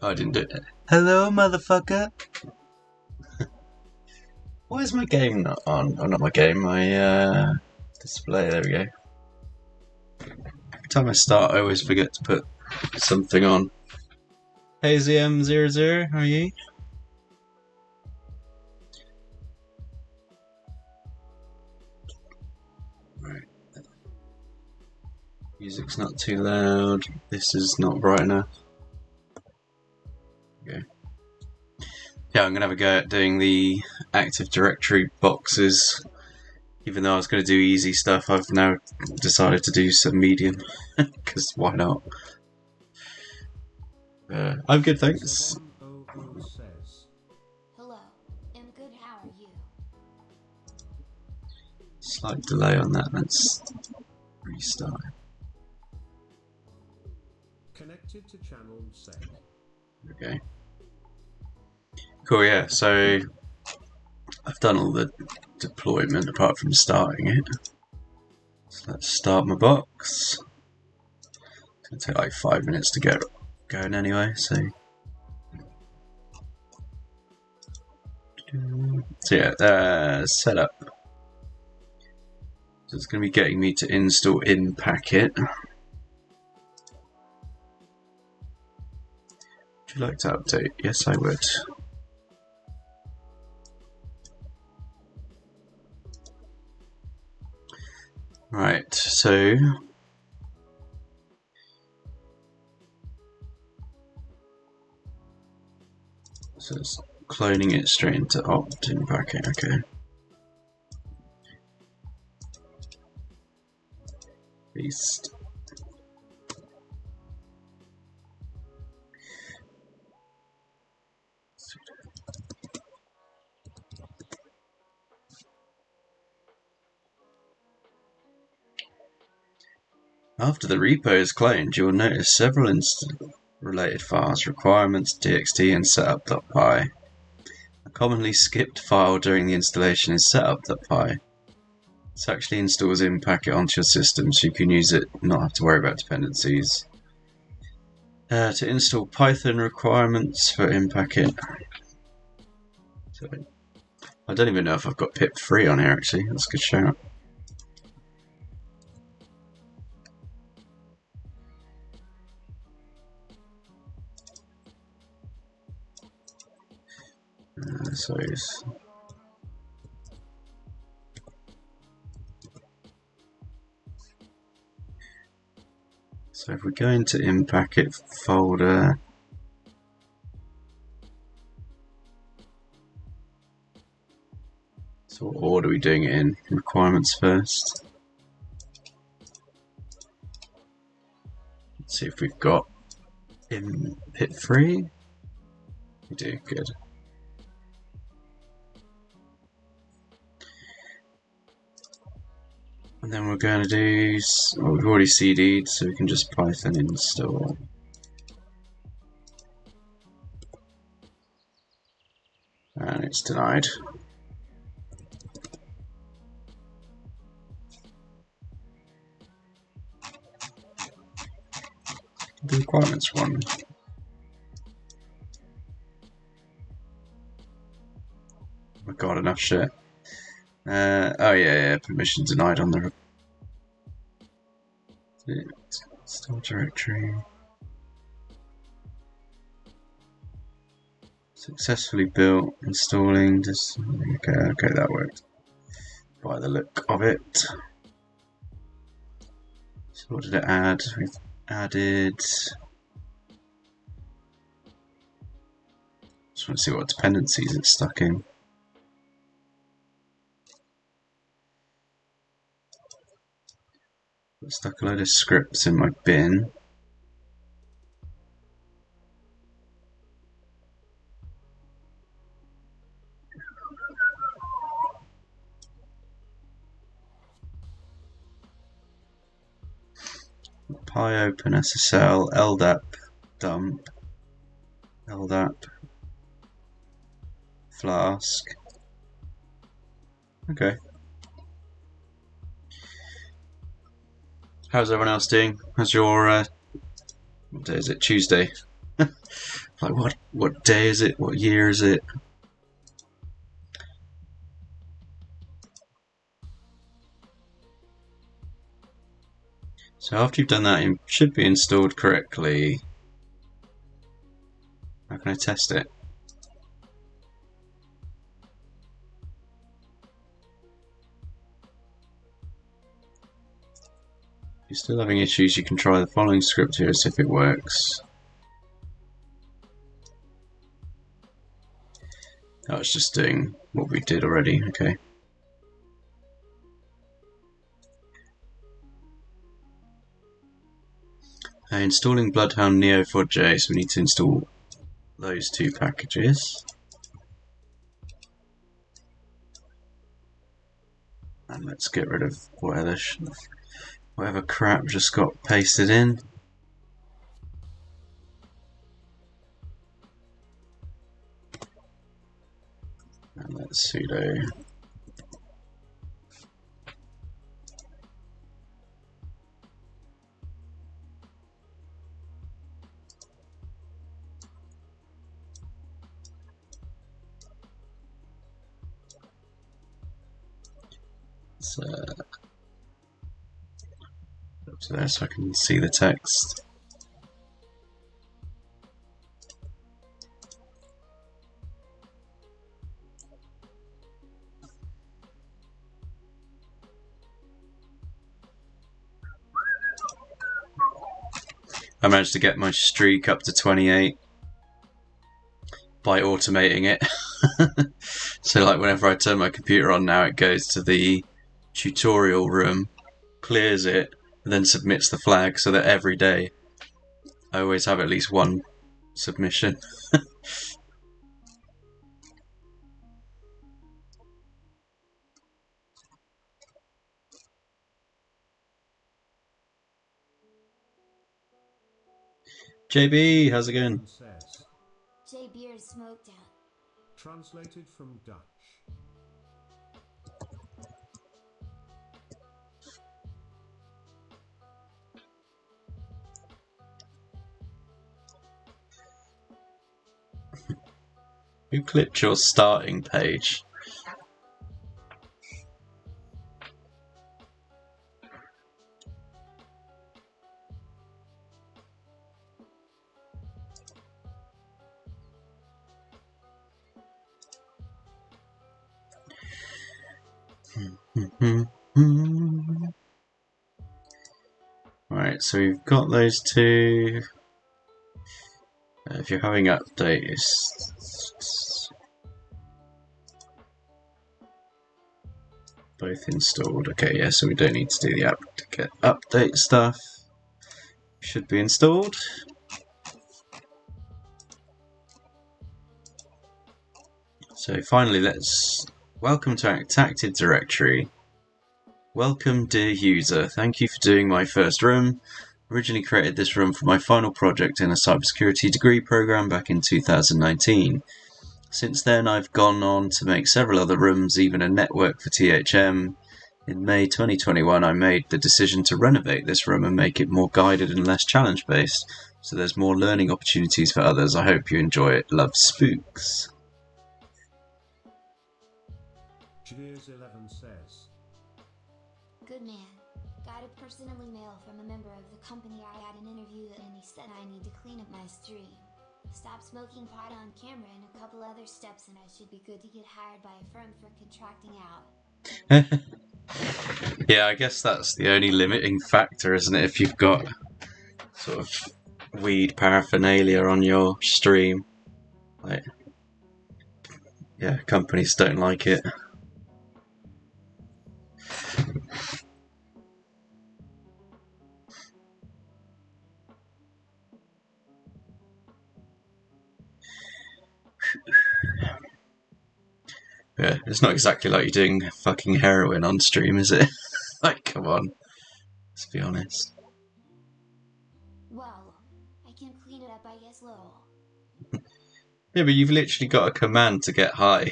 Oh, I didn't do it. Hello, motherfucker! Why is my game not on? Oh, not my game, my display. There we go. Every time I start, I always forget to put something on. Hey ZM00, how are you? Right. Music's not too loud. This is not bright enough. Okay. Yeah, I'm going to have a go at doing the Active Directory boxes. Even though I was going to do easy stuff, I've now decided to do some medium. Because why not? I'm good, thanks. Hello, I'm good, how are you? Slight delay on that, let's restart. Connected to channel set. Okay. Cool, yeah, so I've done all the deployment apart from starting it. So let's start my box. It's going to take like 5 minutes to get going anyway, so yeah, setup. So it's going to be getting me to install in packet. Would you like to update? Yes, I would. Right, so it's cloning it straight into opt in packet, okay. Paste. After the repo is cloned, you will notice several related files, requirements, txt, and setup.py. A commonly skipped file during the installation is setup.py. This actually installs in packet onto your system, so you can use it and not have to worry about dependencies. To install Python requirements for in packet. So, I don't even know if I've got pip 3 on here actually, that's a good shout. So if we go into in packet folder, so what order are we doing it in? Requirements first. Let's see if we've got in pip 3. We do, good. And then we're going to do, well, we've already CD'd, so we can just Python install. And it's denied. The requirements one. Oh my god, enough shit. Oh yeah, permission denied on the install directory. Successfully built, installing this. Okay, that worked. By the look of it. So what did it add? We've added. Just want to see what dependencies it's stuck in. I've stuck a load of scripts in my bin. PyOpen SSL, LDAP dump, LDAP Flask. Okay. How's everyone else doing? How's your what day is it? Tuesday. Like, what day is it? What year is it? So after you've done that, it should be installed correctly. How can I test it? If you're still having issues, you can try the following script here, see if it works. Oh, it's just doing what we did already, okay. Installing Bloodhound Neo4j, so we need to install those two packages. And let's get rid of whatever crap just got pasted in. And let's sudo up to there so I can see the text. I managed to get my streak up to 28 by automating it. So like whenever I turn my computer on now, it goes to the tutorial room, clears it, and then submits the flag so that every day I always have at least one submission. JB, how's it going? Says, J Beer smoked out. translated from Dutch. Who clipped your starting page? Right, so we've got those two. If you're having updates, both installed. Okay, yeah, so we don't need to do the apt-get update stuff. Should be installed. So finally, let's welcome to Attacktive Directory. Welcome, dear user. Thank you for doing my first room. Originally created this room for my final project in a cybersecurity degree program back in 2019. Since then, I've gone on to make several other rooms, even a network for THM. In May 2021, I made the decision to renovate this room and make it more guided and less challenge-based, so there's more learning opportunities for others. I hope you enjoy it. Love, Spooks. Cheers11 says, Good man. Got a personal email from a member of the company I had an interview and he said I need to clean up my stream. Stop smoking pot on camera and a couple other steps and I should be good to get hired by a firm for contracting out. Yeah, I guess that's the only limiting factor, isn't it? If you've got sort of weed paraphernalia on your stream. Like, yeah, companies don't like it. Yeah, it's not exactly like you're doing fucking heroin on stream, is it? Like, come on. Let's be honest. Well, I can clean it up, I guess, little. Yeah, but you've literally got a command to get high.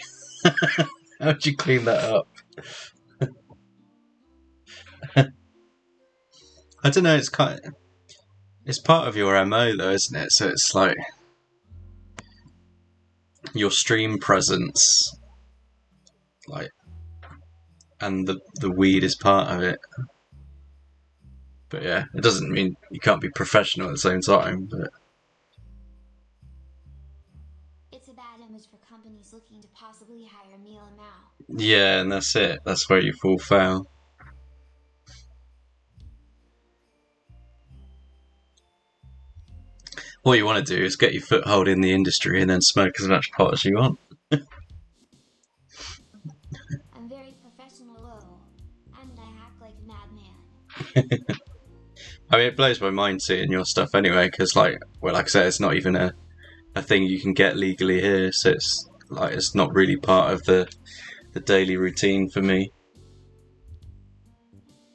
How'd you clean that up? I don't know, it's part of your MO though, isn't it? So it's like, your stream presence, like, and the weed is part of it. But yeah, it doesn't mean you can't be professional at the same time. But It's a bad image for companies looking to possibly hire Neil and Mao. yeah, and that's it. That's where you fall foul. What you want to do is get your foothold in the industry and then smoke as much pot as you want. I'm very professional, and I act like a madman. I mean, it blows my mind seeing your stuff anyway, because like I said, it's not even a thing you can get legally here, so it's like it's not really part of the daily routine for me.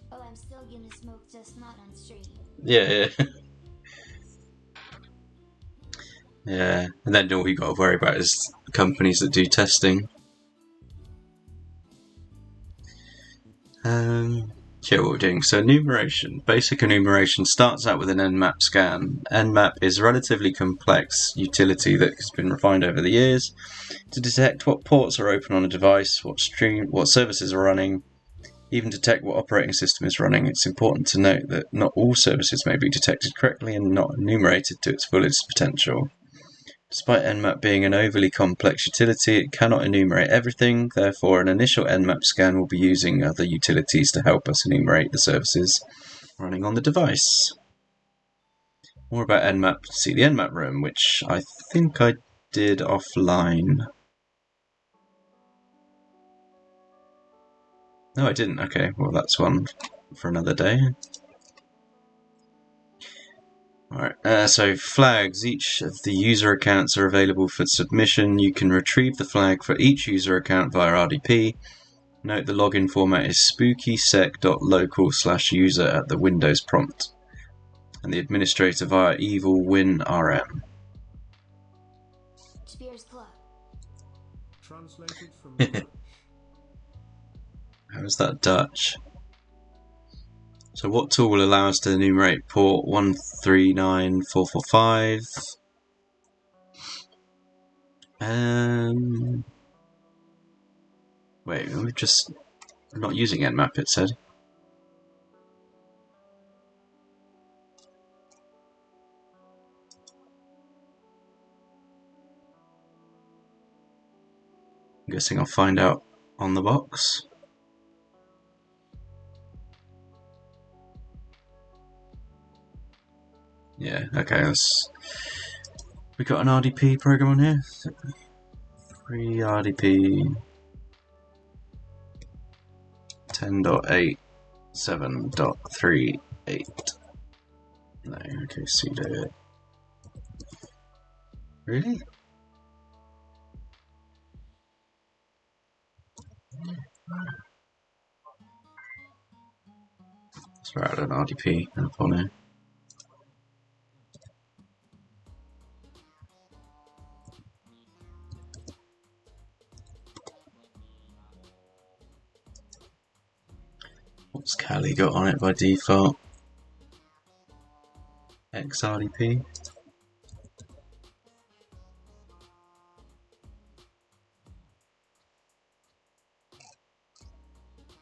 Oh, I'm still gonna smoke, just not on stream. Yeah. Yeah, and then all you got to worry about is companies that do testing. Yeah, what we're doing. So enumeration. Basic enumeration starts out with an Nmap scan. Nmap is a relatively complex utility that has been refined over the years to detect what ports are open on a device, what services are running, even detect what operating system is running. It's important to note that not all services may be detected correctly and not enumerated to its fullest potential. Despite Nmap being an overly complex utility, it cannot enumerate everything, therefore an initial Nmap scan will be using other utilities to help us enumerate the services running on the device. More about Nmap, see the Nmap room, which I think I did offline. No, I didn't. Okay, well that's one for another day. Alright, so flags. Each of the user accounts are available for submission. You can retrieve the flag for each user account via RDP. Note the login format is spookysec.local/user at the Windows prompt. And the administrator via evilwinrm. Spears Club. Translated from Dutch. How is that Dutch? So what tool will allow us to enumerate port 139445? Wait, we're just not using Nmap, it said. I'm guessing I'll find out on the box. Yeah, okay, we got an RDP program on here. Free RDP 10.87.38. No, okay, sudo. Really? Let's write an RDP up on it. What's Kali got on it by default? XRDP?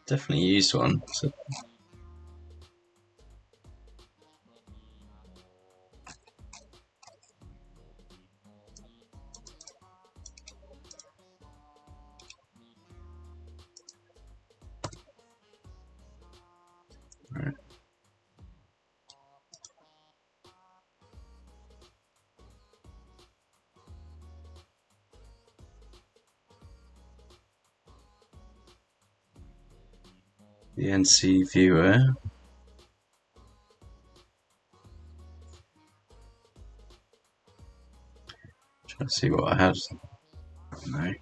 Definitely used one. So. Right. The NC viewer. Trying to see what I had. No. I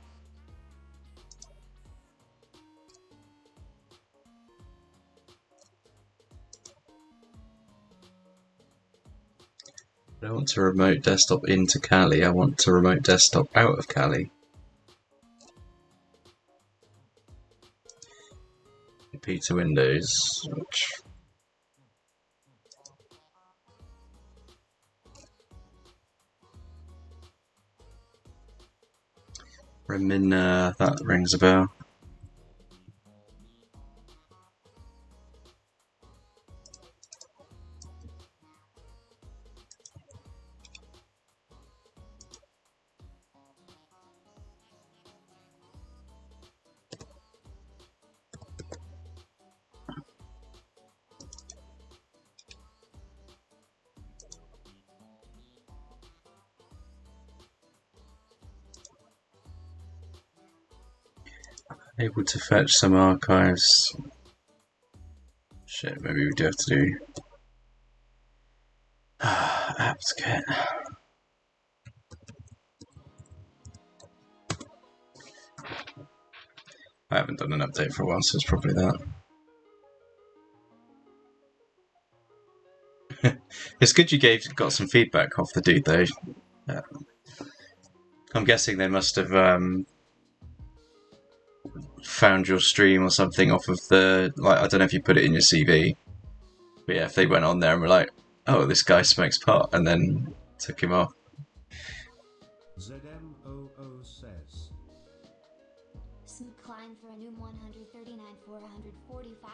don't want to remote desktop into Kali, I want to remote desktop out of Kali. Repeat to Windows, which Remina, that rings a bell. Able to fetch some archives. Shit, maybe we do have to do apt-get. I haven't done an update for a while, so it's probably that. It's good you got some feedback off the dude though. I'm guessing they must have found your stream or something off of the, like, I don't know if you put it in your CV, but yeah, if they went on there and were like, oh, this guy smokes pot, and then took him off. ZMOO says. Some climb for a new 139,445.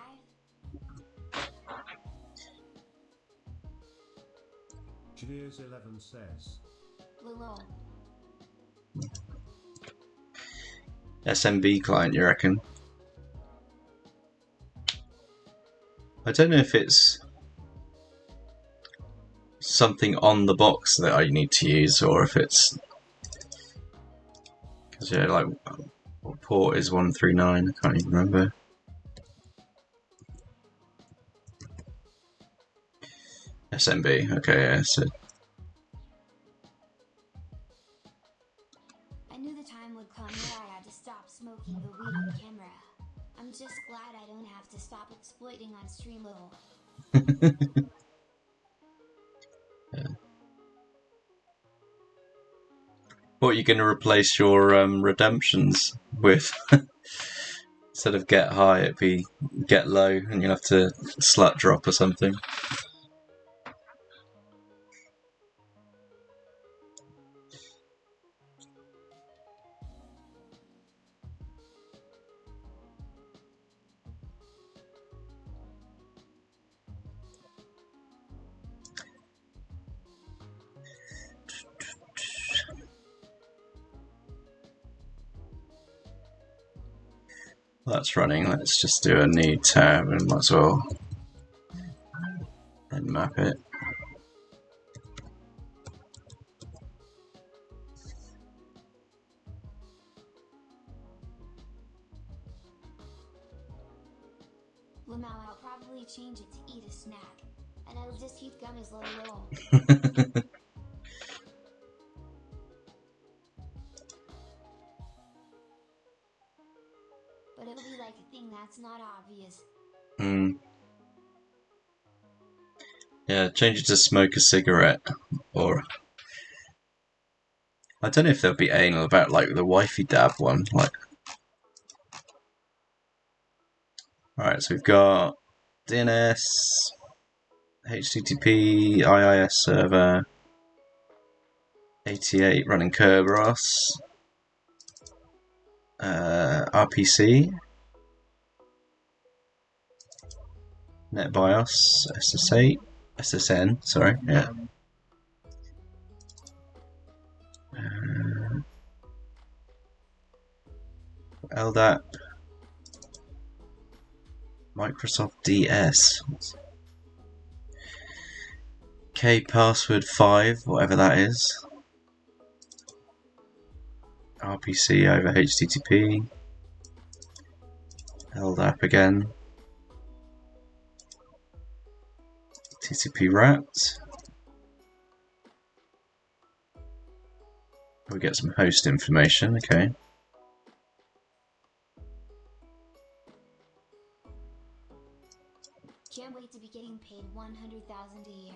Julius 11 says. Lol. SMB client, you reckon? I don't know if it's something on the box that I need to use, or if it's, because yeah, like, what port is 139? I can't even remember. SMB, okay, yeah, so. I knew the time would come where I had to stop smoking the weed on camera. I'm just glad I don't have to stop exploiting on stream lol. Yeah. What are you going to replace your redemptions with? Instead of get high, it'd be get low, and you'll have to slut drop or something. That's running. Let's just do a new tab and might as well map it. Well, now I'll probably change it to eat a snack, and I'll just eat gummies lol. But it'll be like a thing that's not obvious. Yeah, change it to smoke a cigarette, or I don't know if they'll be anal about like the wifey dab one. Like, alright, so we've got DNS, HTTP, IIS server, 88 running Kerberos, RPC, NetBIOS, SSH, SSN, sorry, yeah. LDAP, Microsoft DS, K password 5, whatever that is, RPC over HTTP, LDAP again, TCP wrapped. We get some host information, okay. Can't wait to be getting paid $100,000 a year.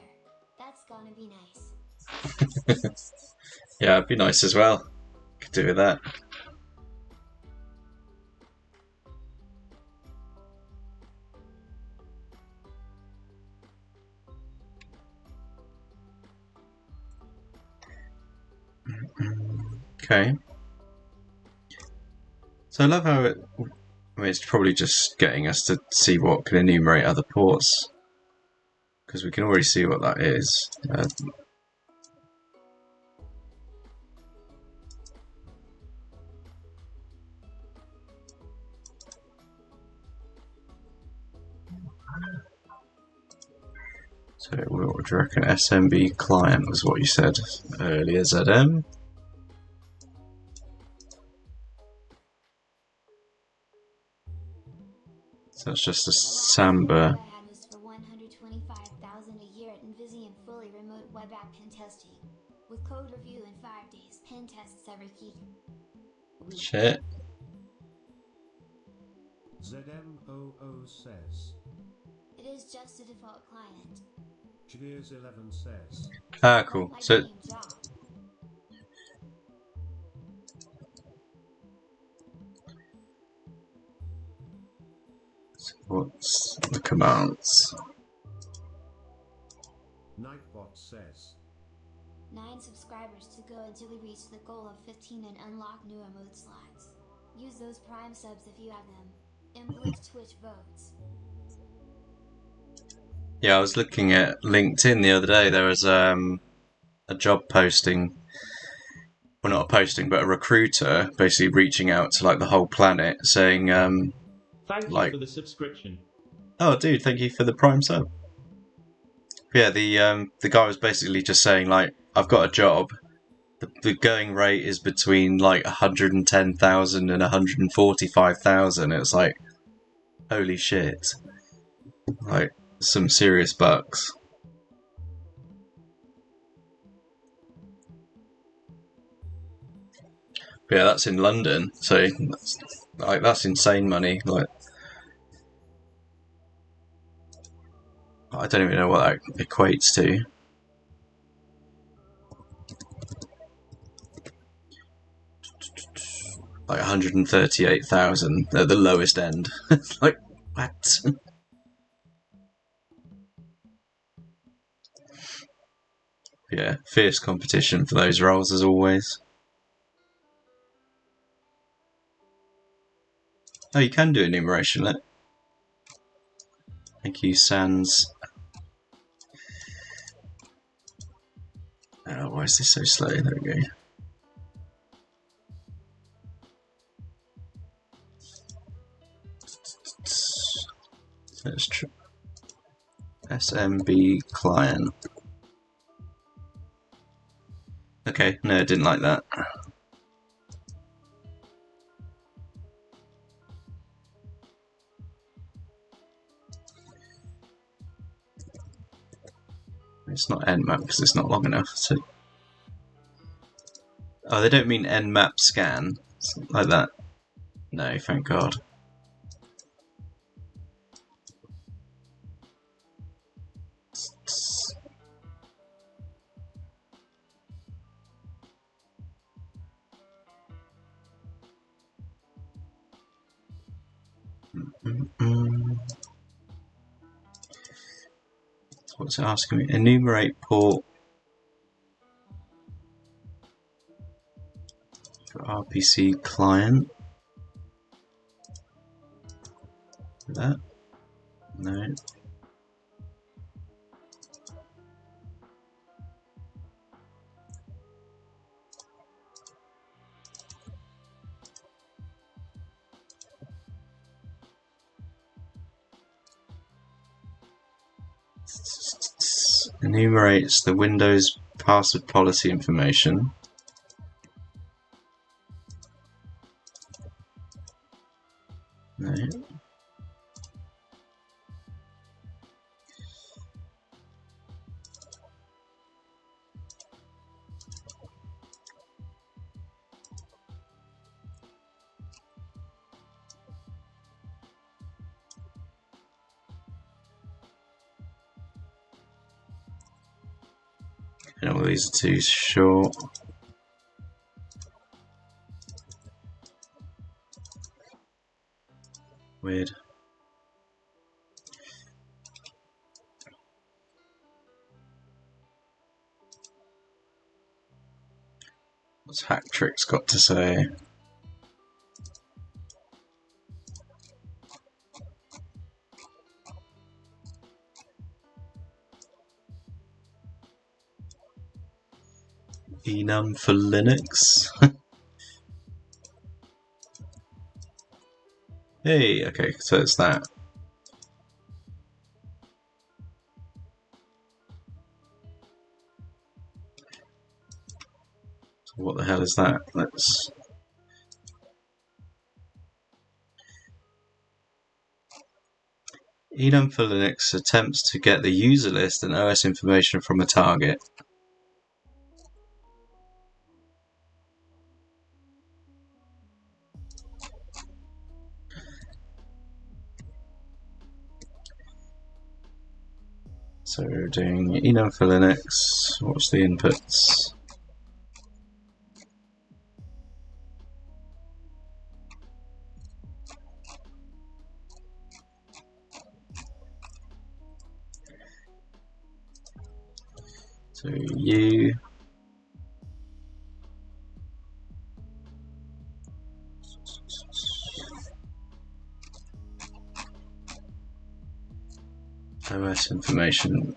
That's gonna be nice. Yeah, it'd be nice as well. Could do with that. Okay. So I love how it. I mean, it's probably just getting us to see what can enumerate other ports, because we can already see what that is. So what would you reckon? SMB client was what you said earlier, ZM. So that's just a Samba. I had was for 125,000 a year at Invisium fully remote web app pen testing. With code review in 5 days, pen tests every week. Shit. ZM00 says. It is just a default client. Cheers11 says. Ah, cool. Like So my dream job. what's the commands? Nightbot says. 9 subscribers to go until we reach the goal of 15 and unlock new emote slots. Use those Prime subs if you have them. Implement Twitch votes. Yeah, I was looking at LinkedIn the other day. There was a job posting. Well, not a posting, but a recruiter basically reaching out to like the whole planet, saying, Thank you like, for the subscription. "Oh, dude, thank you for the Prime sub." Yeah, the guy was basically just saying like, "I've got a job. The going rate is between like 110,000 and 145,000." It's like, holy shit! Like some serious bucks. But yeah, that's in London, so that's insane money. Like, I don't even know what that equates to. Like 138,000 at the lowest end. Like, what? Yeah, fierce competition for those roles as always. Oh, you can do enumeration, look. Thank you, Sans. Oh, why is this so slow? There we go. Let's try SMB client. Okay, no, I didn't like that. It's not nmap because it's not long enough. So, oh, they don't mean nmap scan like that. No, thank God. So what's it asking me? Enumerate port for RPC client. That? No. Enumerates the Windows password policy information. No. And all these are too short. Weird. What's Hacktrix got to say? enum for Linux. Hey, okay, so it's that. So what the hell is that? Let's... enum for Linux attempts to get the user list and OS information from a target. So we're doing enum for Linux. What's the inputs? So U. OS information.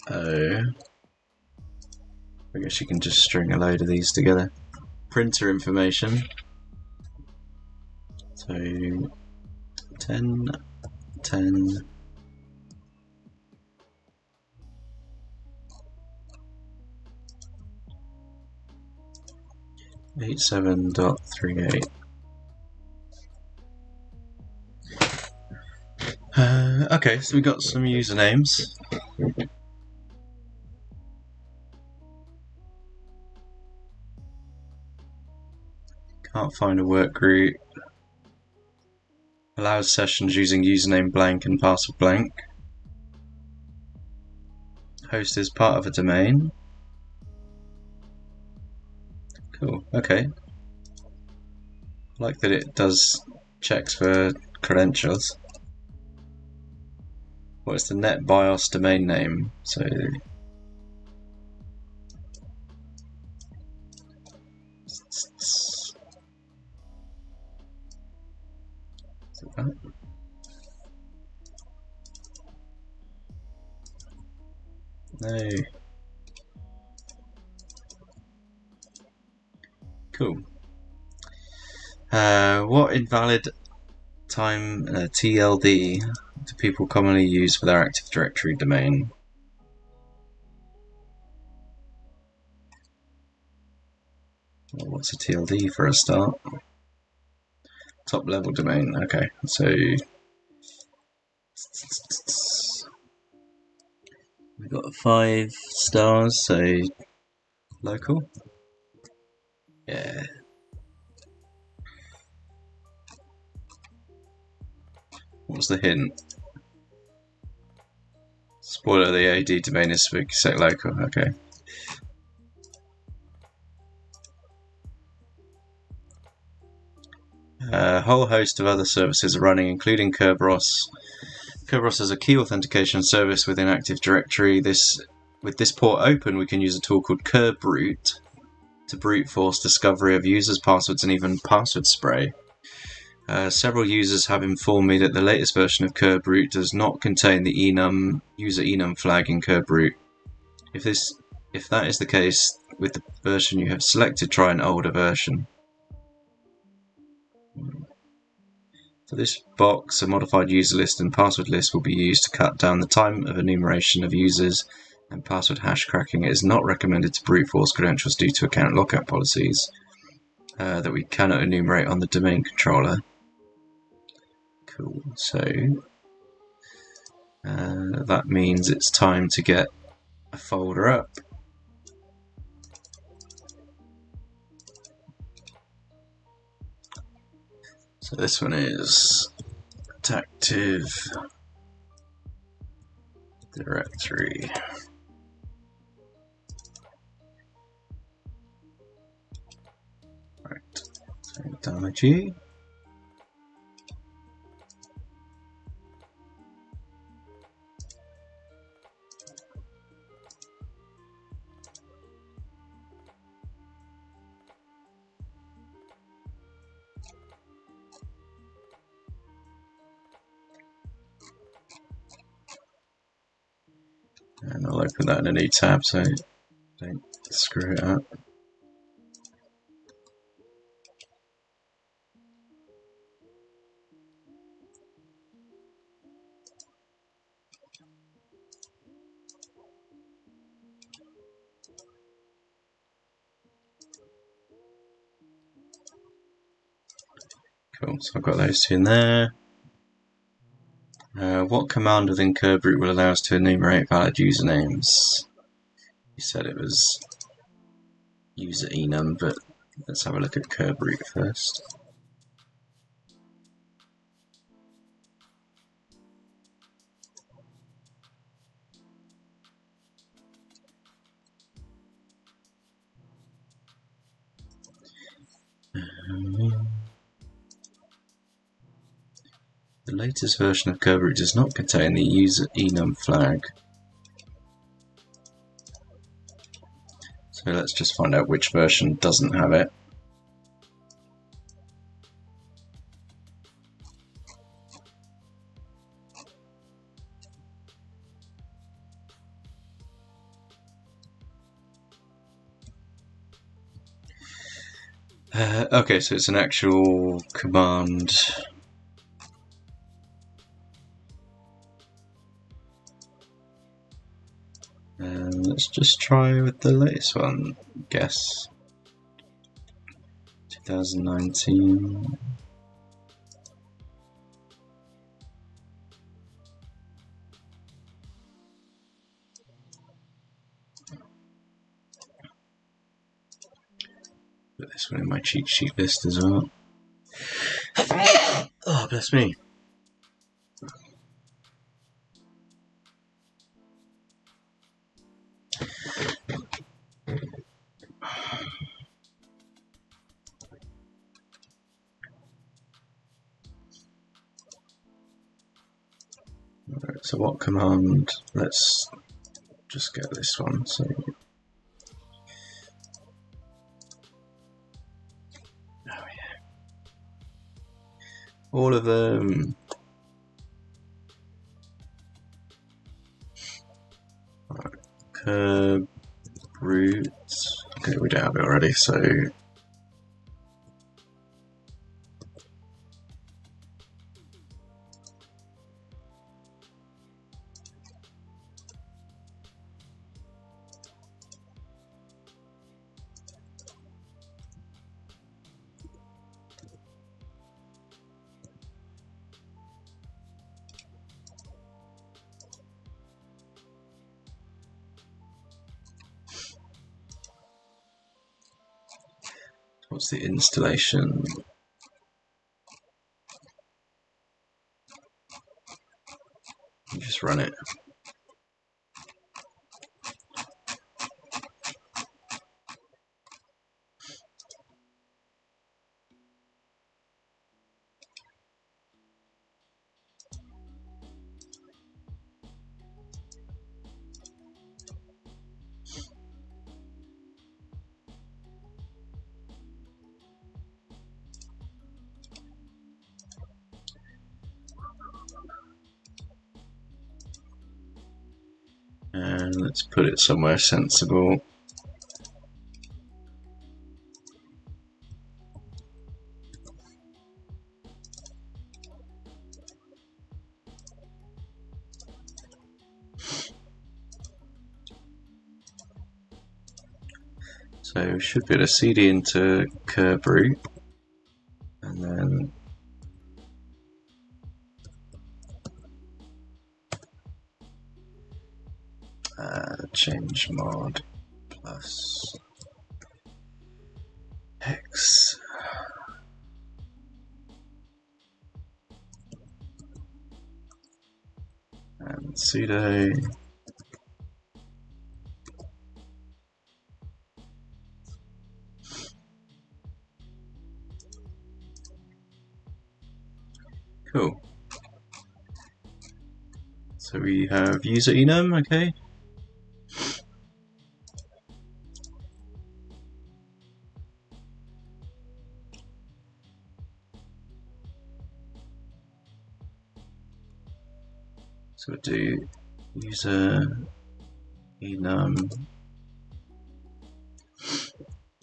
O. I guess you can just string a load of these together. Printer information. So 10, 10. Eight 7.38. Okay, so we got some usernames. Can't find a work group. Allows sessions using username blank and password blank. Host is part of a domain. Cool, okay. I like that it does checks for credentials. What's the net BIOS domain name? So that? No. Cool. What invalid time TLD do people commonly use for their Active Directory domain? Well, what's a TLD for a start? Top level domain. Okay, so we've got 5 stars, so local. Yeah. What's the hint? Spoiler, the AD domain is set local. Okay. A whole host of other services are running, including Kerberos. Kerberos is a key authentication service within Active Directory. With this port open, we can use a tool called Kerberos to brute force discovery of users' passwords and even password spray. Several users have informed me that the latest version of Kerberos does not contain the user enum flag in Kerberos. If that is the case with the version you have selected, try an older version. For this box, a modified user list and password list will be used to cut down the time of enumeration of users and password hash cracking. It is not recommended to brute force credentials due to account lockout policies that we cannot enumerate on the domain controller. Cool, so that means it's time to get a folder up. So this one is Attacktive Directory. Right, so damage you. And I'll open that in a new tab so don't screw it up. Cool, so I've got those two in there. What command within Kerberos will allow us to enumerate valid usernames? You said it was user enum, but let's have a look at Kerberos first. The latest version of Kerberos does not contain the user enum flag. So let's just find out which version doesn't have it. Okay, so it's an actual command. Let's just try with the latest one, I guess. 2019. Put this one in my cheat sheet list as well. Oh, bless me. Right, so what command? Let's just get this one. So all of them. Right. Kerberos. Okay, we don't have it already, so what's the installation? Just run it. And let's put it somewhere sensible. So we should be able to cd into Kerberos, and then change mod plus hex. And sudo cool. So we have user enum, okay. So we'll do user enum,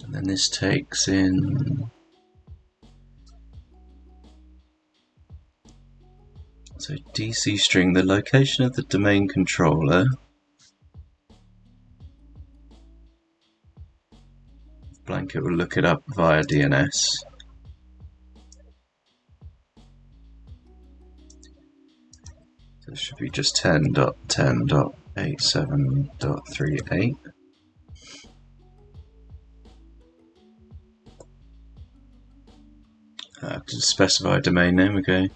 and then this takes in, so DC string, the location of the domain controller. Blanket will look it up via DNS. should be just 10.10.87.38. To specify a domain name, okay.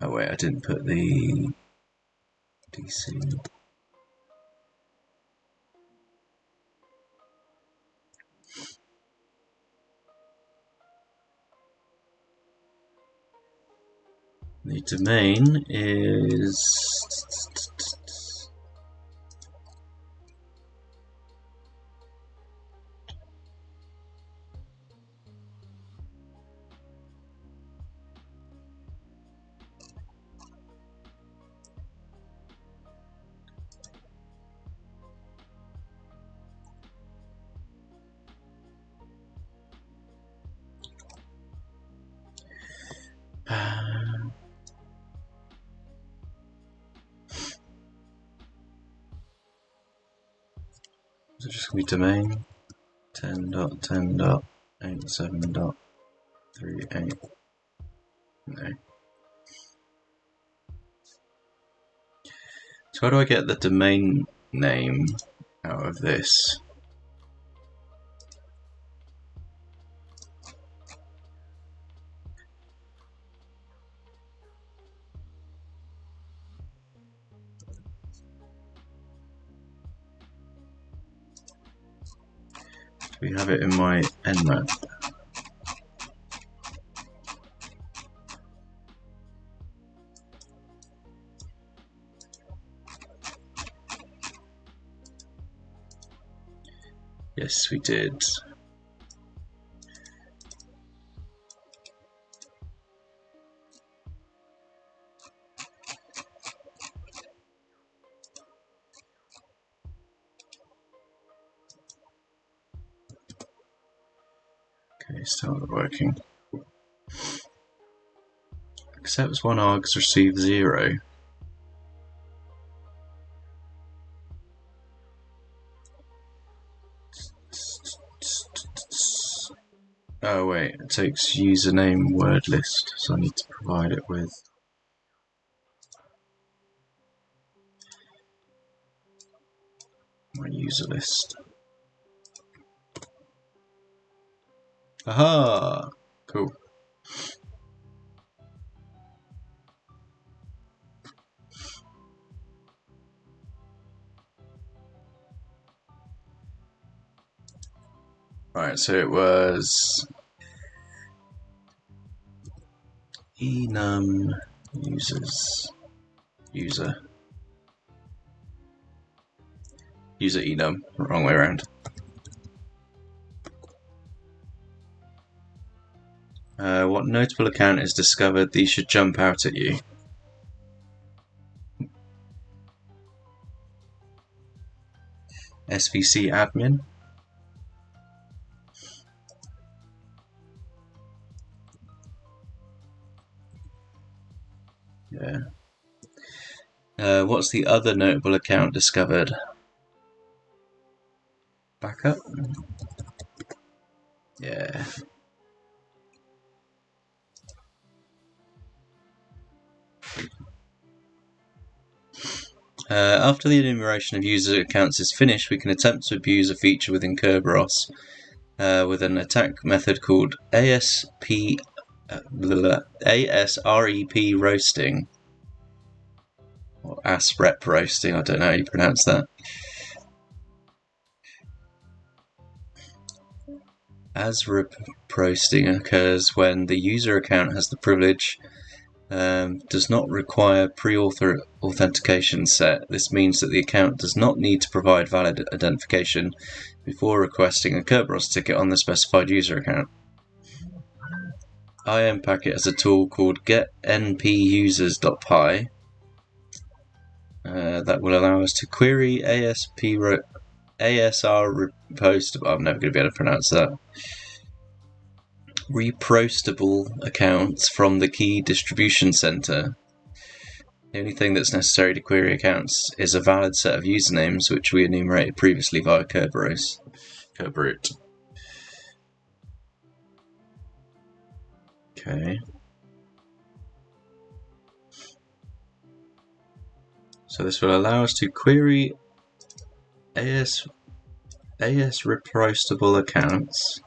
Oh wait, I didn't put the DC. The domain is so just gonna be domain 10.10.87.38. No. So how do I get the domain name out of this? We have it in my nmap. Yes, we did. Okay, still not working. Accepts one args, receive 0. Oh wait, it takes username word list, so I need to provide it with my user list. Aha! Cool. Right, so it was enum users user enum, wrong way around. What notable account is discovered? These should jump out at you. SVC admin. Yeah. What's the other notable account discovered? Backup? Yeah. After the enumeration of user accounts is finished, we can attempt to abuse a feature within Kerberos with an attack method called ASREP roasting. Or ASREP roasting, I don't know how you pronounce that. ASREP roasting occurs when the user account has the privilege does not require pre-authentication set. This means that the account does not need to provide valid identification before requesting a Kerberos ticket on the specified user account. IAM packet has a tool called getnpusers.py that will allow us to query ASR repost. I'm never going to be able to pronounce that. Reprostable accounts from the key distribution center. The only thing that's necessary to query accounts is a valid set of usernames, which we enumerated previously via Kerberos. Okay. So this will allow us to query AS reprostable accounts.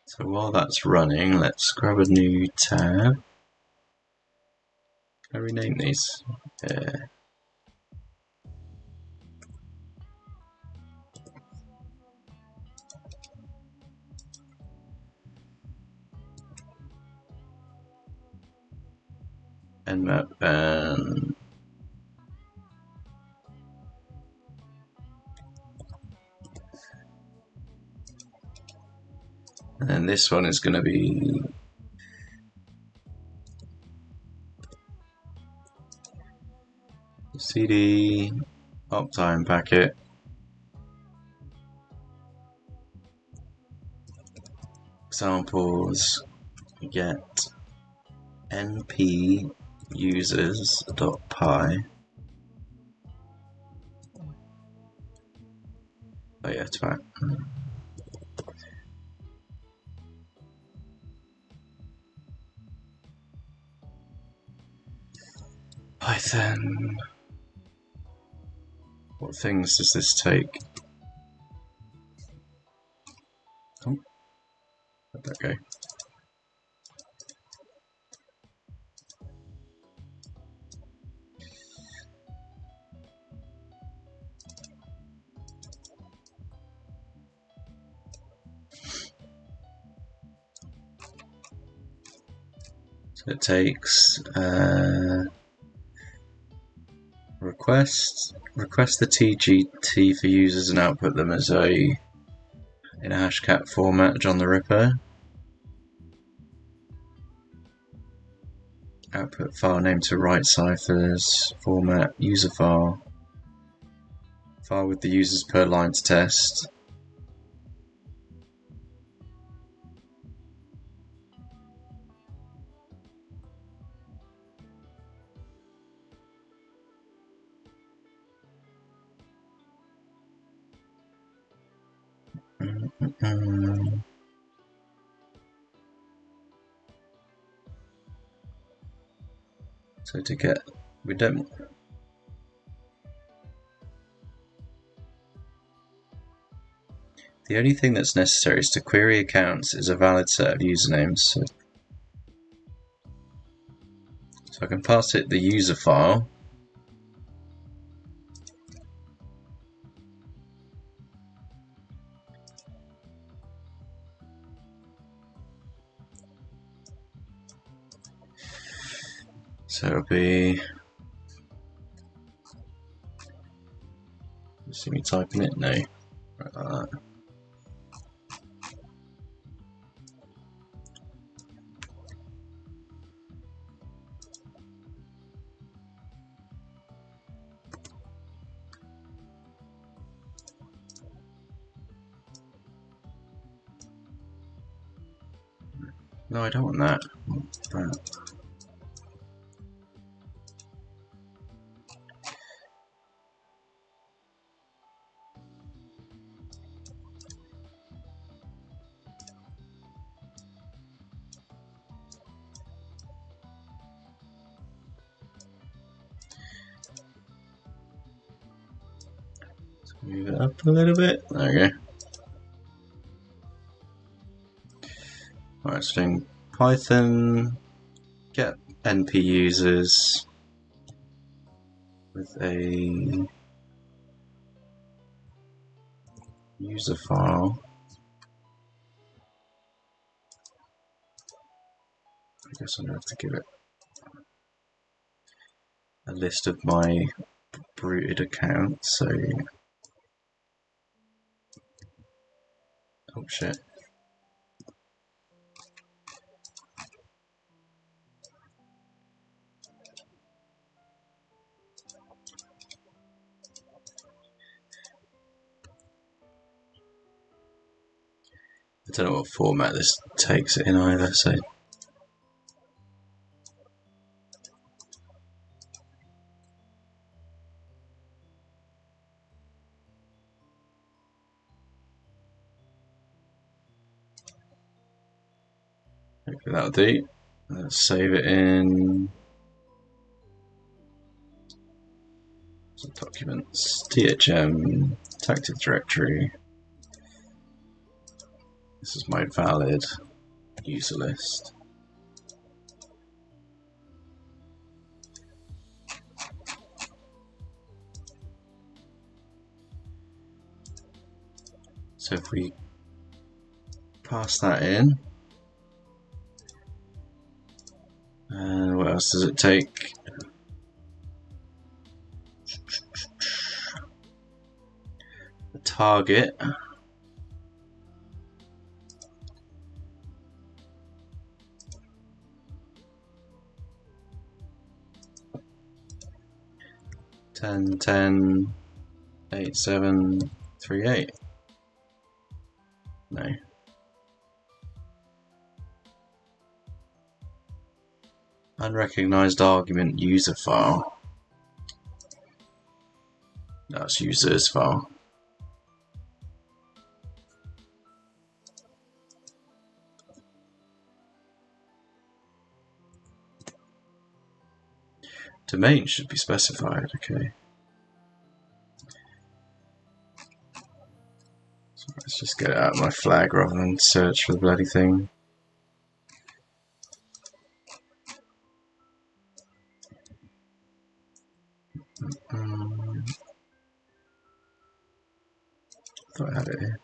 So while that's running, let's grab a new tab. Can I rename these? Yeah. Nmap and then this one is going to be CD uptime packet examples get np users.py. Oh yeah, it's fine. Python. What things does this take? Oh, where'd that go? So it takes request the TGT for users and output them as in a hashcat format on the repo. Output file name to write ciphers, format user file with the users per line to test. So to get, we don't. The only thing that's necessary is to query accounts is a valid set of usernames. So I can pass it the user file. So it'll be. You see me typing it? No. Right like that. No, I don't want that. I want that. Move it up a little bit. There we go. Alright, so doing Python get np users with a user file. I guess I'm going to have to give it a list of my rooted accounts. So, oh shit. I don't know what format this takes it in either, so. Okay, that'll do. Let's save it in documents, THM, Attacktive Directory. This is my valid user list. So if we pass that in, and what else does it take? The target. Ten, 10, 8, 7, 3, 8. No. Unrecognized argument user file. That's users file. Domain should be specified, okay. So let's just get it out of my flag rather than search for the bloody thing. Thought I had it here.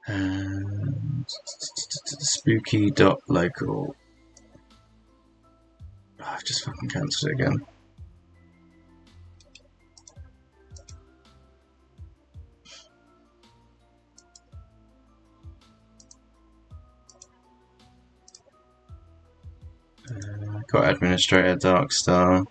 And spooky.local. Oh, I've just fucking cancelled it again. Got administrator Darkstar.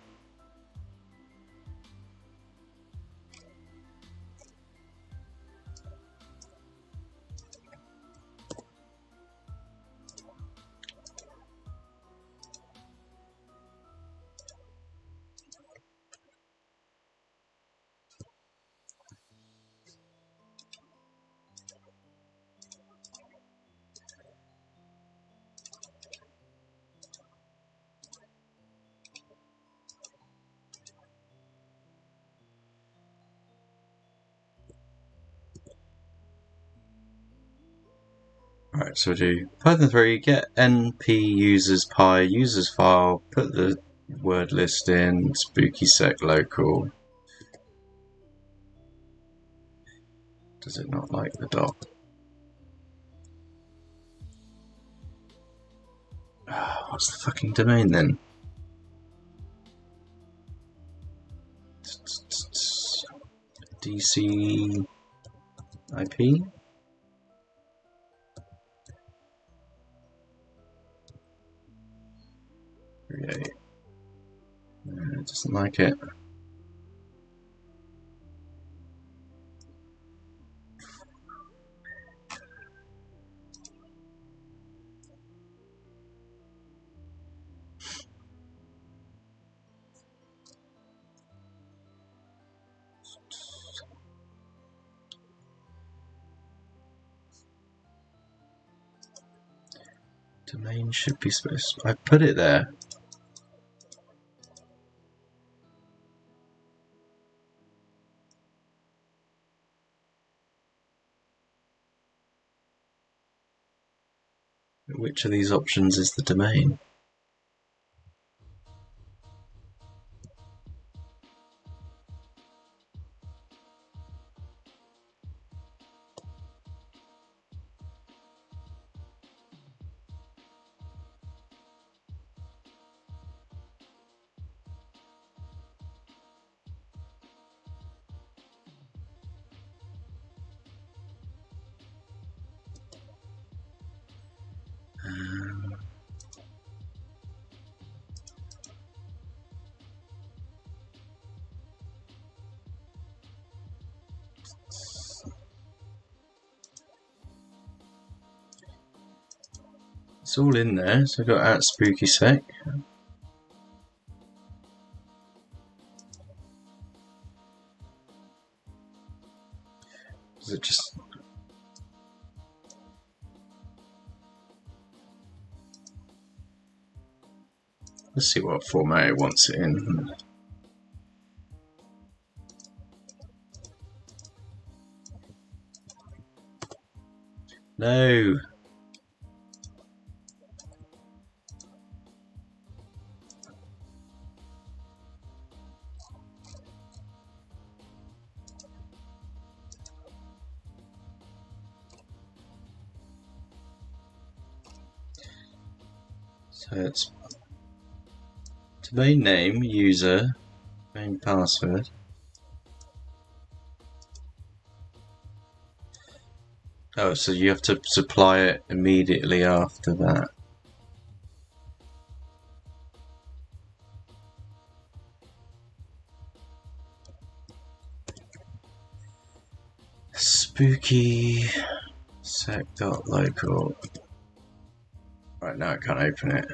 Right, so we'll do Python 3, get np users pi users file, put the word list in, spooky sec local. Does it not like the dot? What's the fucking domain then? DC IP? Create. It doesn't like it. Domain should be specified. I put it there. Which of these options is the domain? It's all in there, so I've got at spooky sec. Does it just... Let's see what format it wants it in. No. So it's domain name, user, domain password. Oh, so you have to supply it immediately after that. Spooky sec.local. Right, now I can't open it.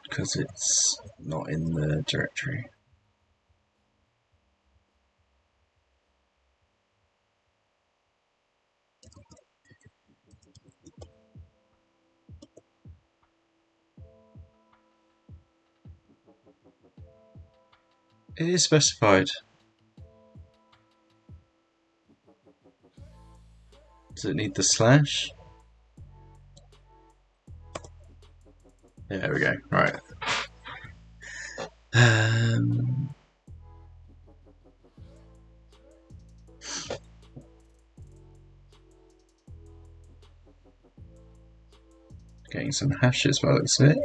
Because it's not in the directory. It is specified. Does it need the slash? Yeah, there we go. Right. Getting some hashes by the looks of it.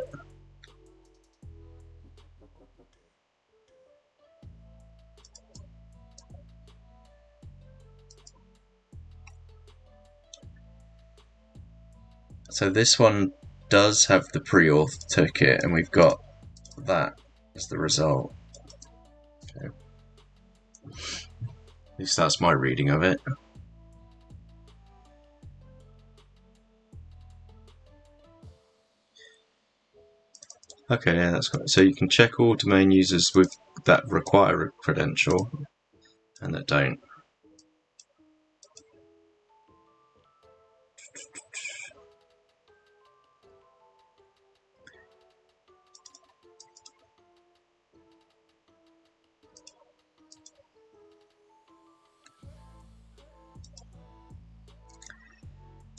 So this one does have the pre-auth ticket, and we've got that as the result. Okay. At least that's my reading of it. Okay, yeah, that's good. So you can check all domain users with that require a credential and that don't.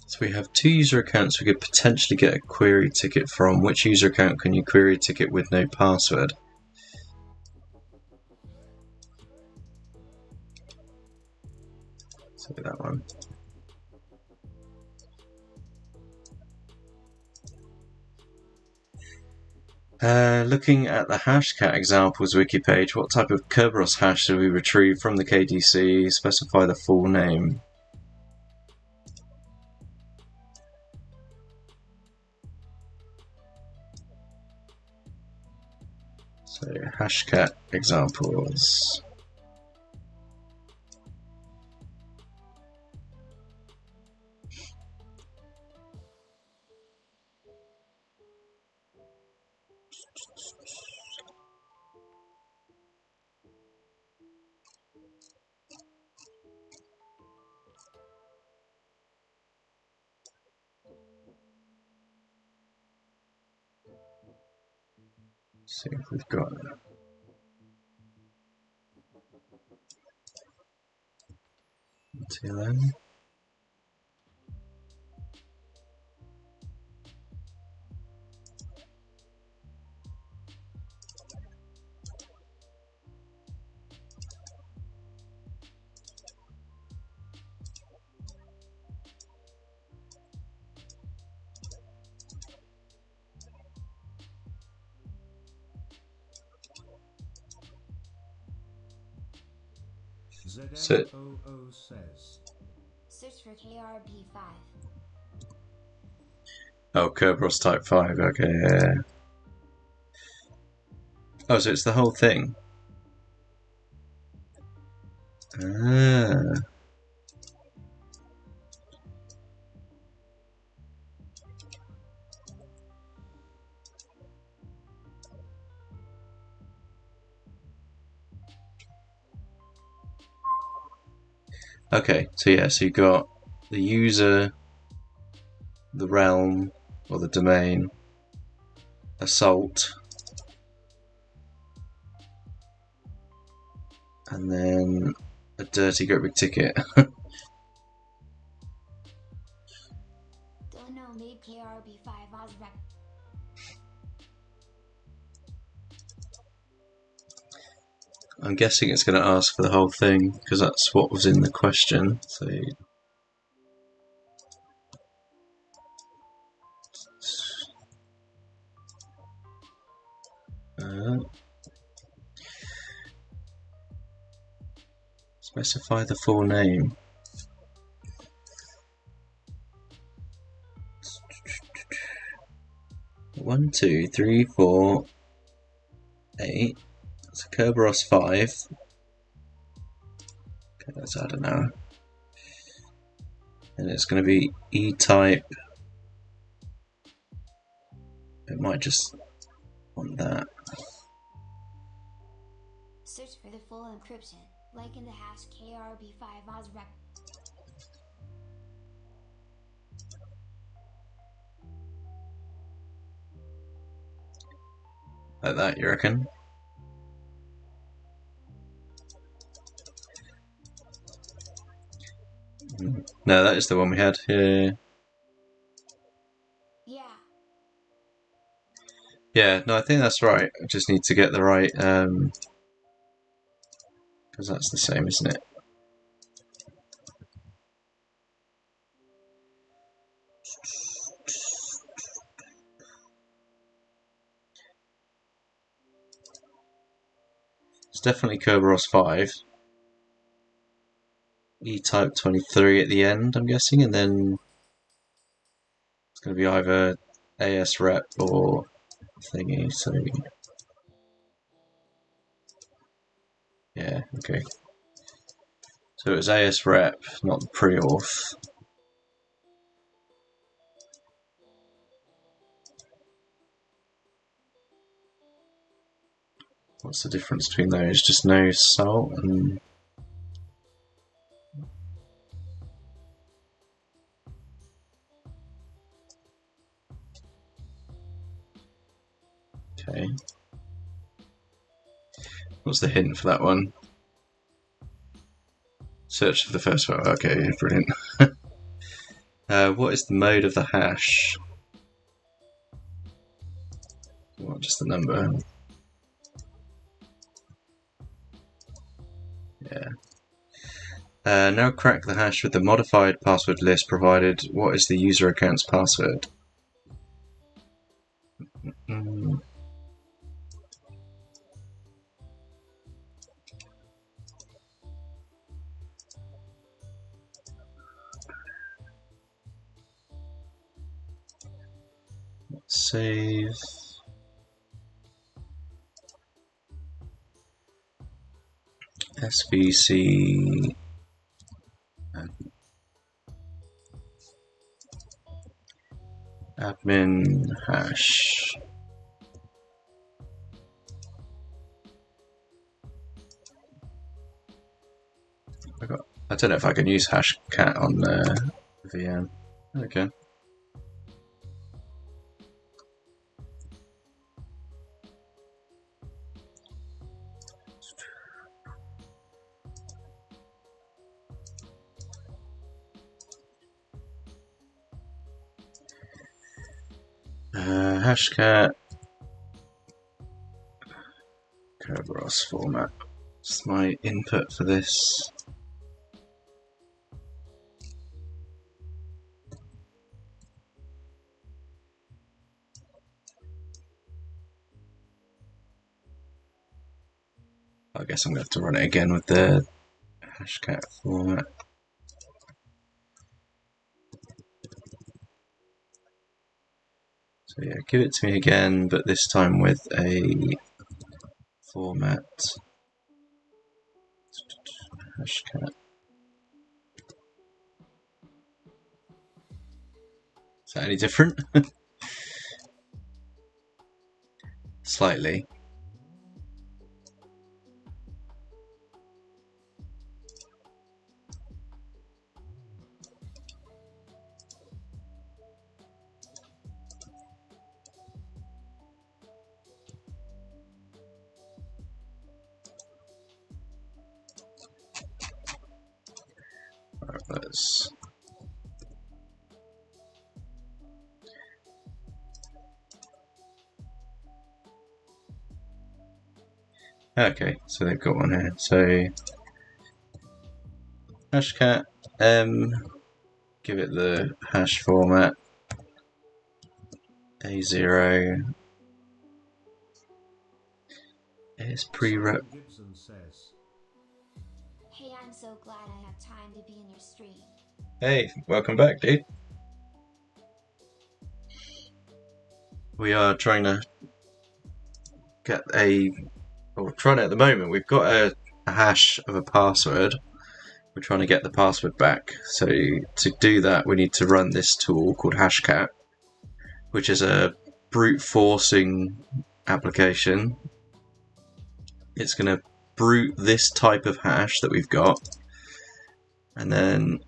So we have 2 user accounts we could potentially get a query ticket from. Which user account can you query a ticket with no password? So that one. Looking at the hashcat examples wiki page, what type of Kerberos hash should we retrieve from the KDC? Specify the full name. So hashcat examples. See if we've got TLM. ZMOO says. Search for KRP5. Oh, Kerberos type 5, okay, yeah. Oh, so it's the whole thing? Ah. Okay, so yeah, so you've got the user, the realm, or the domain, assault, and then a dirty great big ticket. Don't know, maybe KRB5 Ozrek. I'm guessing it's going to ask for the whole thing because that's what was in the question. So specify the full name. One, two, three, 4, 8. It's a Kerberos 5. Okay, let's add an arrow. And it's going to be E-type. It might just want that. Search for the full encryption, like in the hash KRB5 Ozrek. Like that, you reckon? No, that is the one we had here. Yeah. Yeah, no, I think that's right. I just need to get the right, because that's the same, isn't it? It's definitely Kerberos 5. E-type 23 at the end, I'm guessing, and then it's going to be either AS rep or thingy, so yeah, okay. So it was AS rep, not the pre-auth. What's the difference between those? Just no salt and... Okay. What's the hint for that one? Search for the first one. Okay, brilliant. What is the mode of the hash? Not just the number. Yeah. Now crack the hash with the modified password list provided. What is the user account's password? Save. SVC. Admin hash. I don't know if I can use hashcat on the VM. Okay. Hashcat. Kerberos format. It's my input for this. I guess I'm going to have to run it again with the hashcat format. So yeah, give it to me again, but this time with a format. Hashcat. Is that any different? Slightly. let's okay, so they've got one here. So hashcat m, give it the hash format A0 is pre-rep. Simon Gibson says, Hey, I'm so glad I have time to be in your stream. Hey, welcome back, dude. We are trying to get trying to at the moment. We've got a hash of a password. We're trying to get the password back. So to do that, we need to run this tool called hashcat, which is a brute forcing application. It's going to brute this type of hash that we've got, and then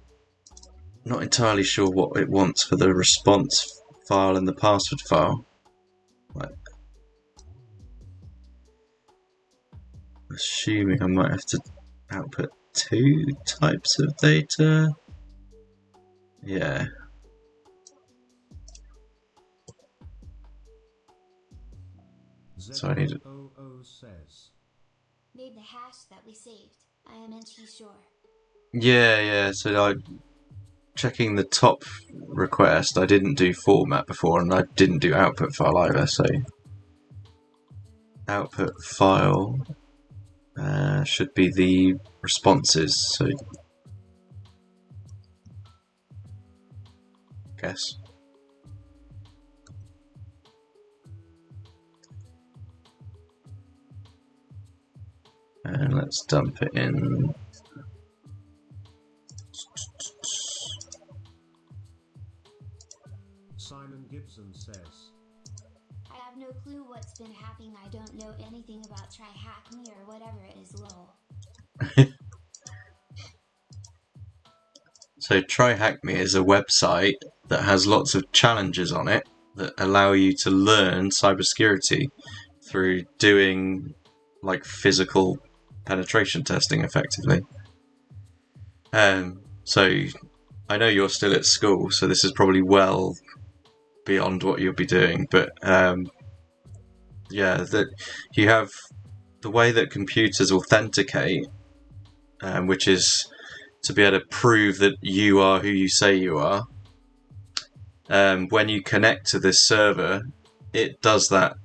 not entirely sure what it wants for the response file and the password file. Assuming I might have to output 2 types of data. Yeah. So I need to... says, Made the hash that we saved. I am NT sure. Yeah, so like checking the top request, I didn't do format before, and I didn't do output file either, so output file should be the responses, so guess. And let's dump it in. Simon Gibson says, I have no clue what's been happening. I don't know anything about Try Hack Me or whatever it is, lol. So Try Hack Me is a website that has lots of challenges on it that allow you to learn cybersecurity through doing like physical penetration testing effectively. So I know you're still at school, so this is probably well beyond what you'll be doing, but yeah, that you have the way that computers authenticate, which is to be able to prove that you are who you say you are. When you connect to this server, it does that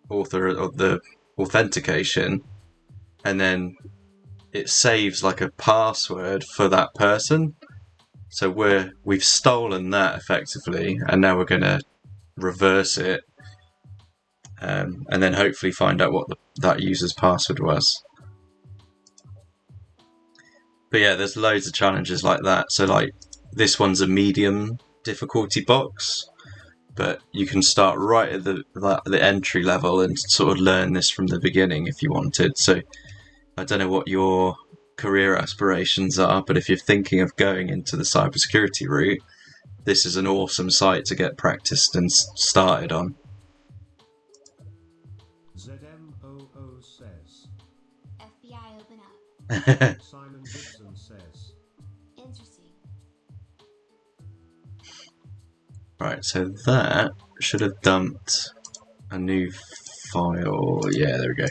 author of the authentication, and then it saves like a password for that person. So we've stolen that effectively, and now we're going to reverse it, and then hopefully find out what that user's password was. But yeah, there's loads of challenges like that. So like this one's a medium difficulty box, but you can start right at the entry level and sort of learn this from the beginning if you wanted. So I don't know what your career aspirations are, but if you're thinking of going into the cybersecurity route, this is an awesome site to get practiced and started on. ZMOO says, FBI open up. Simon Gibson says, Interesting. Right, so that should have dumped a new file. Yeah, there we go.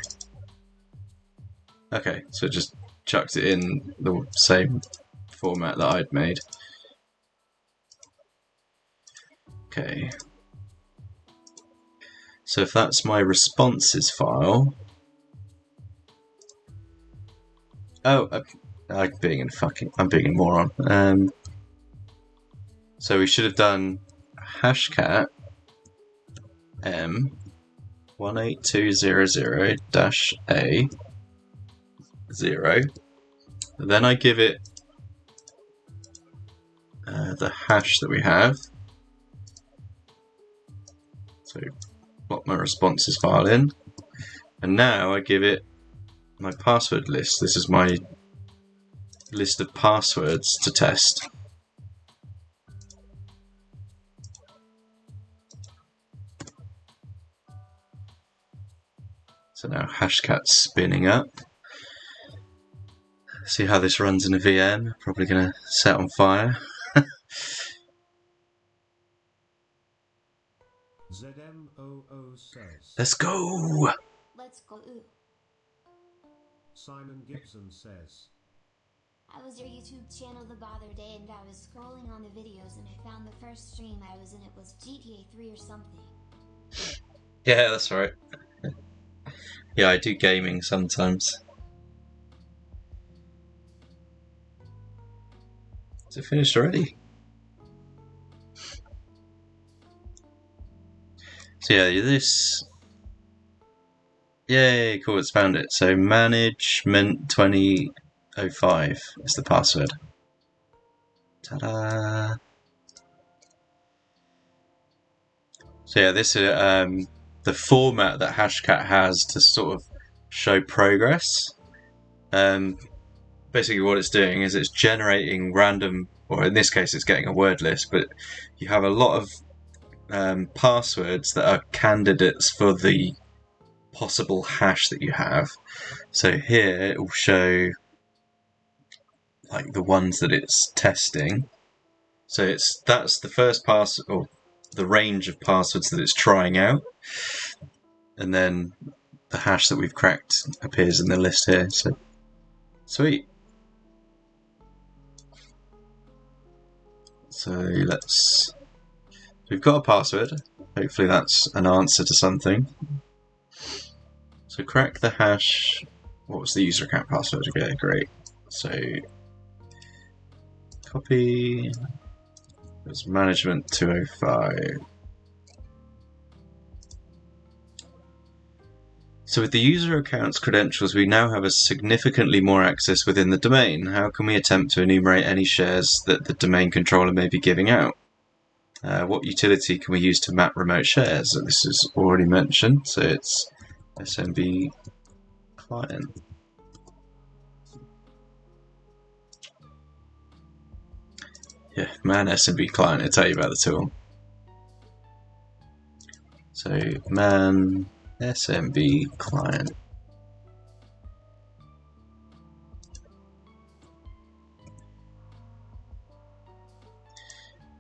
Okay, so it just chucked it in the same format that I'd made. Okay. So if that's my responses file... Oh, I'm being a moron. So we should have done hashcat m 18200-a 0. Then I give it the hash that we have. So plot my responses file in, and now I give it my password list. This is my list of passwords to test. So now hashcat's spinning up. See how this runs in a VM. Probably going to set on fire. ZMOO says. Let's go! Let's go. Ooh. Simon Gibson says. I was your YouTube channel the other day and I was scrolling on the videos and I found the first stream I was in. It was GTA 3 or something. Yeah, that's right. Yeah, I do gaming sometimes. Is it finished already? So yeah, this... Yay, cool, it's found it. So management 2005 is the password. Ta-da! So yeah, this is the format that Hashcat has to sort of show progress. Basically what it's doing is it's generating random, or in this case it's getting a word list, but you have a lot of passwords that are candidates for the possible hash that you have. So here it will show like the ones that it's testing. So that's the first pass, or the range of passwords that it's trying out, and then the hash that we've cracked appears in the list here. So sweet. So we've got a password. Hopefully that's an answer to something. So crack the hash. What was the user account password? Okay, great. So copy. It's management 205. So with the user account's credentials, we now have a significantly more access within the domain. How can we attempt to enumerate any shares that the domain controller may be giving out? What utility can we use to map remote shares? So this is already mentioned, so it's SMB client. Yeah, man SMB client, I'll tell you about the tool. So man SMB client.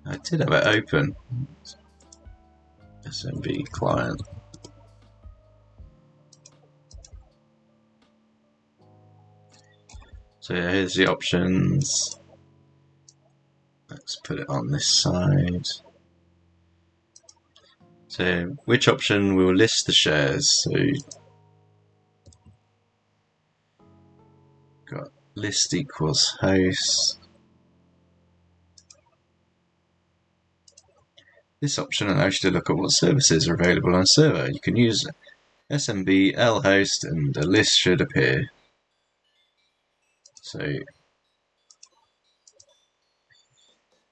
I did have it open. SMB client. So yeah, here's the options. Let's put it on this side. So which option will list the shares? So got list equals host. This option allows you to look at what services are available on a server. You can use SMB lhost and a list should appear. So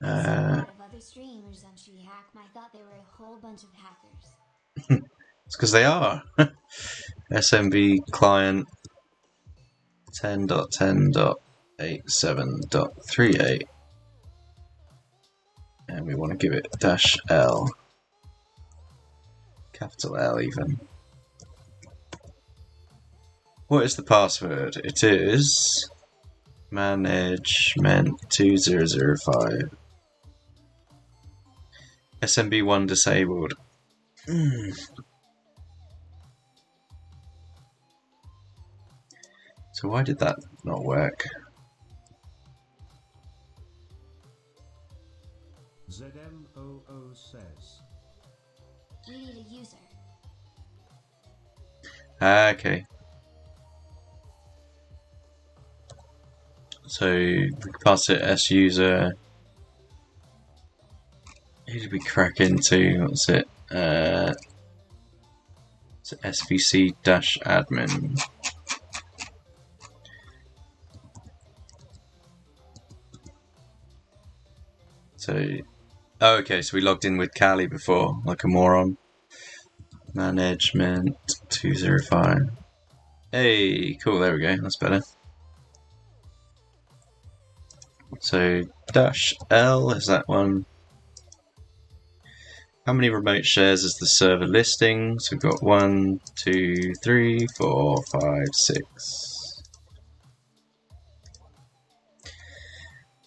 A lot of other streamers on TreeHack. I thought they were a whole bunch of hackers. it's because they are. SMB client 10.10.87.38, and we want to give it -L, capital L even. What is the password? It is management 2005. SMB1 disabled. So why did that not work? ZMOO says. We need a user. Okay. So we can pass it as user. Who did we crack into? What's it? It's svc-admin. So, oh, okay, so we logged in with Callie before, like a moron. Management 205. Hey, cool, there we go, that's better. So, -L is that one. How many remote shares is the server listing? So we've got 1, 2, 3, 4, 5, 6.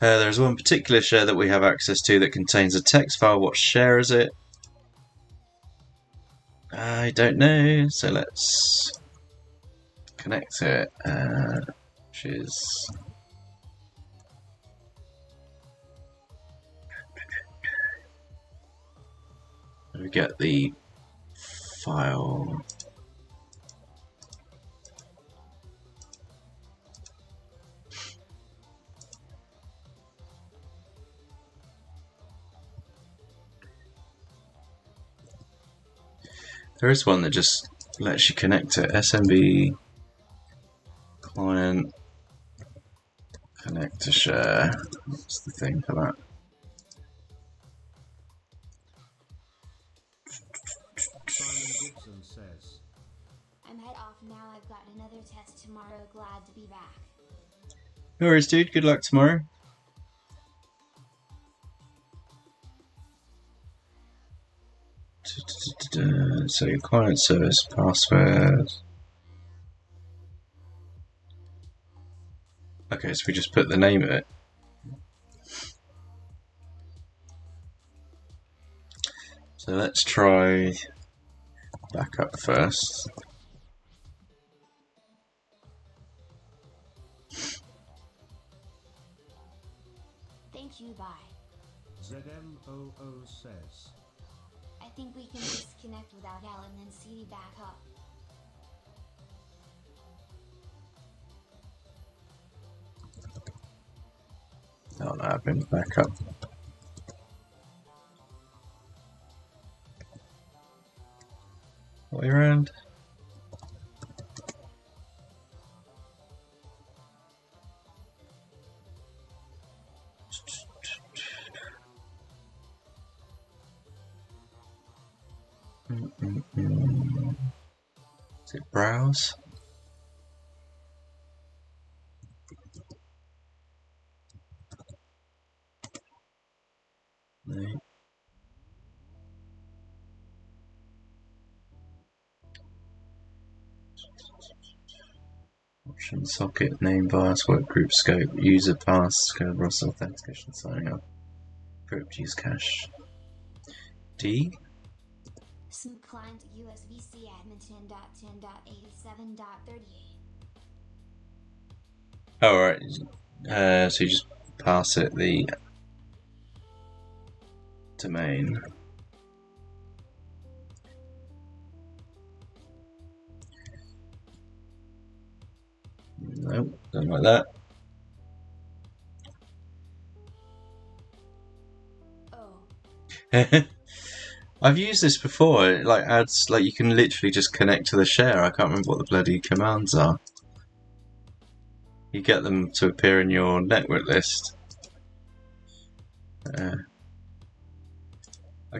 There's one particular share that we have access to that contains a text file. What share is it? I don't know, so let's connect to it, which is we get the file. There is one that just lets you connect to SMB client connect to share. What's the thing for that? Simon Gibson says, I'm head off now. I've got another test tomorrow. Glad to be back. No worries, dude. Good luck tomorrow. So your client service password. Okay, so we just put the name of it. So let's try backup first. Thank you, bye. ZMOO says, I think we can disconnect without Al and then CD back up. Oh no, I've been backup. Way around. Is it browse? No. Option socket name bias work group scope user pass Kerberos authentication signing up group use cache D. Some client USVC admin 10.10.87.38. Oh right, so you just pass it the domain. Nope, don't like that. Oh, I've used this before. It like adds like you can literally just connect to the share. I can't remember what the bloody commands are. You get them to appear in your network list. I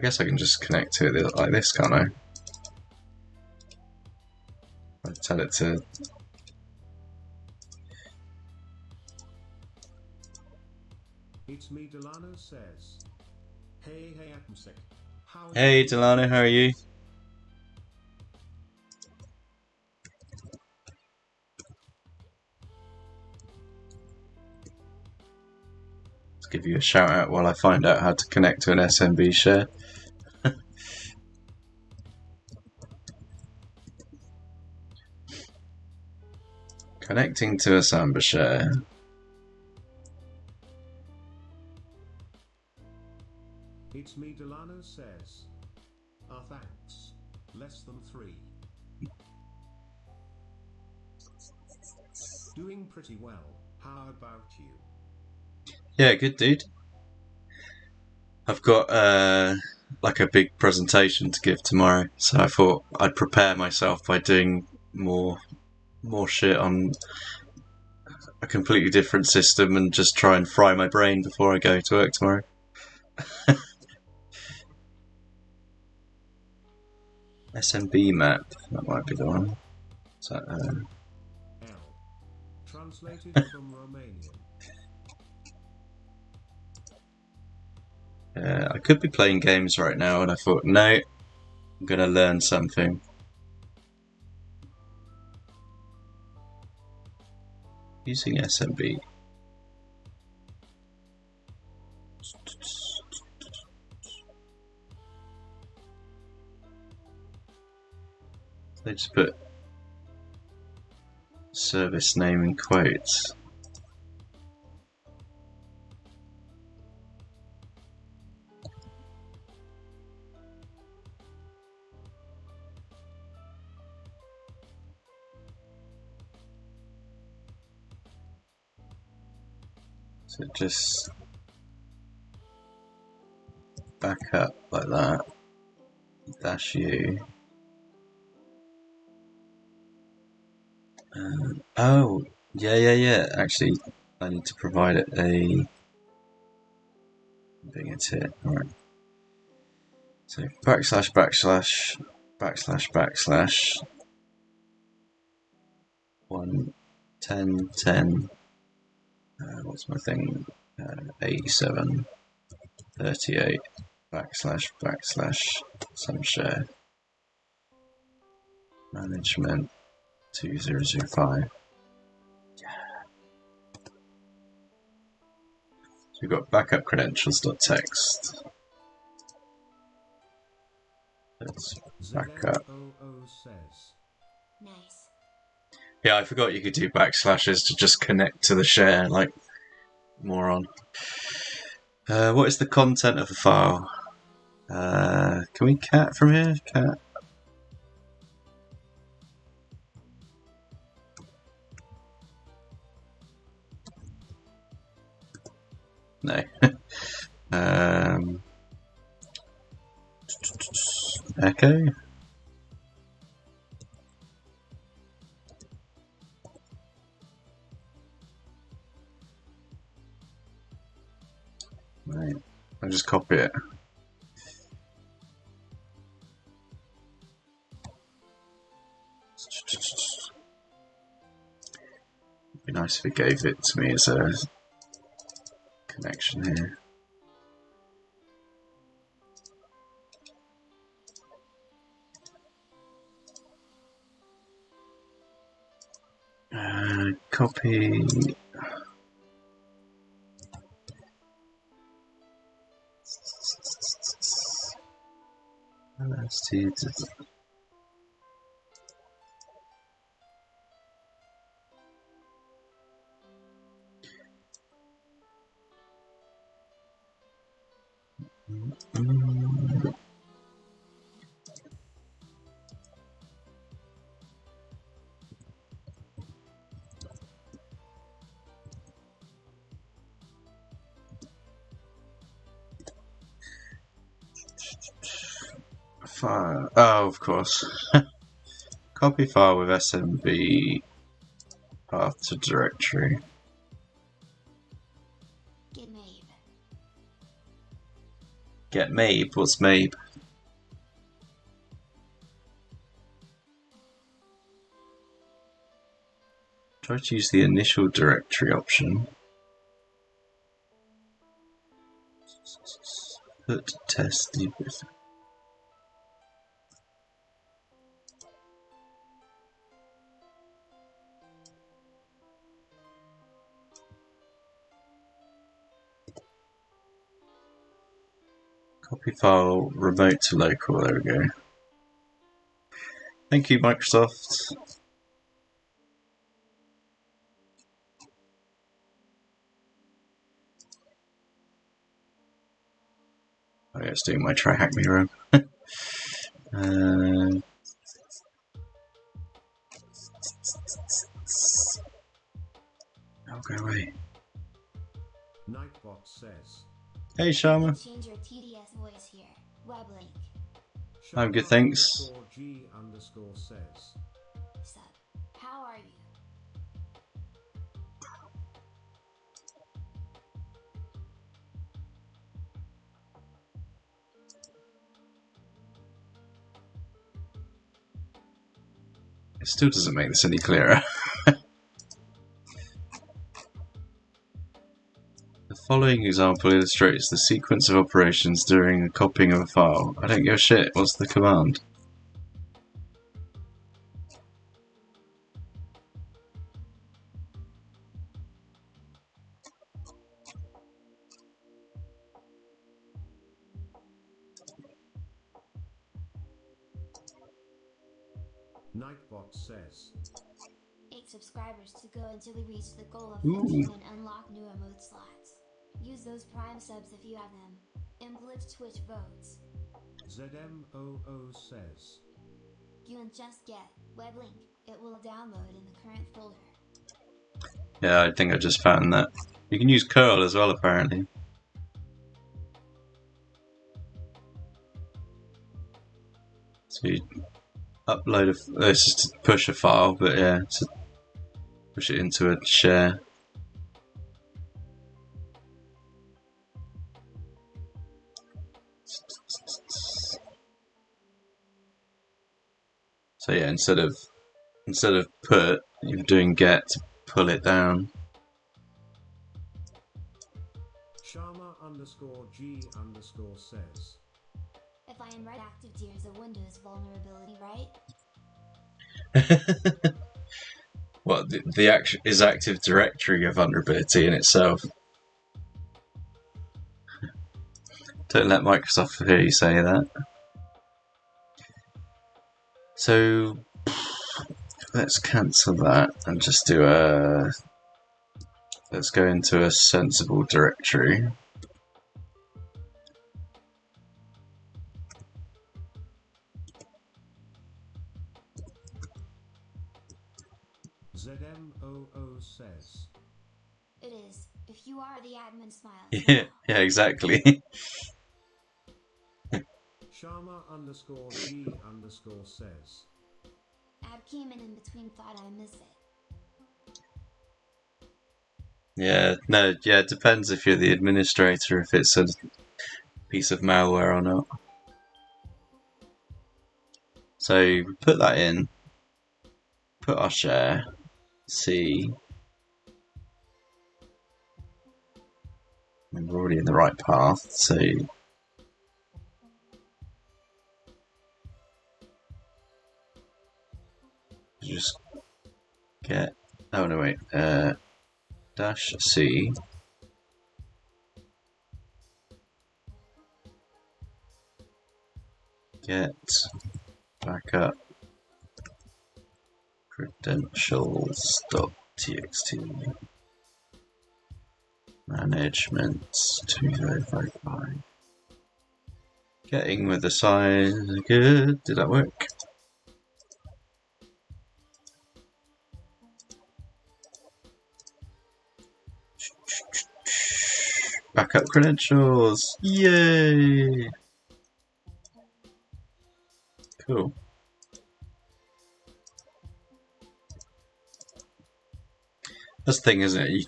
guess I can just connect to it like this, can't I? I tell it to. it's me Delano says, hey Atomsec, how Hey Delano, how are you? Let's give you a shout out while I find out how to connect to an SMB share. Connecting to a Samba share. it's me Delano says, thanks, less than 3. Doing pretty well, how about you? Yeah, good dude. I've got like a big presentation to give tomorrow, so I thought I'd prepare myself by doing more shit on a completely different system and just try and fry my brain before I go to work tomorrow. SMB map, that might be the one. So, L. Translated from Romanian. I could be playing games right now, and I thought, no, I'm gonna learn something. Using SMB. I just put service name in quotes. So just back up like that, -u. Oh, yeah. Actually, I need to provide it a. Being it's here. Alright. So //// 1 10 10. What's my thing? 87 38 / some share management 2005. So we've got backup credentials.txt. Let's back up. ZNOO says, Nice. Yeah, I forgot you could do backslashes to just connect to the share, like moron. What is the content of the file? Can we cat from here? Cat. No. Echo. Right. I'll just copy it. It'd be nice if it gave it to me as a connection here. Copy. Let's see. File. Oh, of course. Copy file with SMB path to directory. Get Mabe. Get Mabe. What's Mabe? Try to use the initial directory option. Put test debrief. Copy file remote to local. There we go. Thank you, Microsoft. Oh yeah, it's doing my try hack me room. Oh, go away. Nightbot says, Hey, Sharma. Change your TDS voice here. Web link. I'm good, thanks. G _ says, Sup. How are you? It still doesn't make this any clearer. The following example illustrates the sequence of operations during the copying of a file. I don't give a shit. What's the command? Nightbot says. 8 subscribers to go until we reach the goal of Ooh. 15 and unlock new emote slots. Use those Prime subs if you have them. Implement Twitch votes. ZMOO says. You can just get web link. It will download in the current folder. Yeah, I think I just found that. You can use curl as well, apparently. So you upload it's just to push a file, but yeah, to push it into a share. So yeah, instead of put, you're doing get to pull it down. Sharma_G_ says. If I am right, Active Directory is a Windows vulnerability, right? What is Active Directory a vulnerability in itself? Don't let Microsoft hear you say that. So let's cancel that and just do let's go into a sensible directory. ZMOO says. It is. If you are the admin, smile. Yeah, yeah, exactly. Sharma_G_ says. Ad came in between, thought I missed it. Yeah, no, yeah, it depends if you're the administrator, if it's a piece of malware or not. So put that in, put our share, C. We're already in the right path, so just get, oh no wait, dash C, get backup credentials.txt management 2055. Getting with the size, good, did that work? Backup credentials! Yay! Cool. That's the thing, isn't it?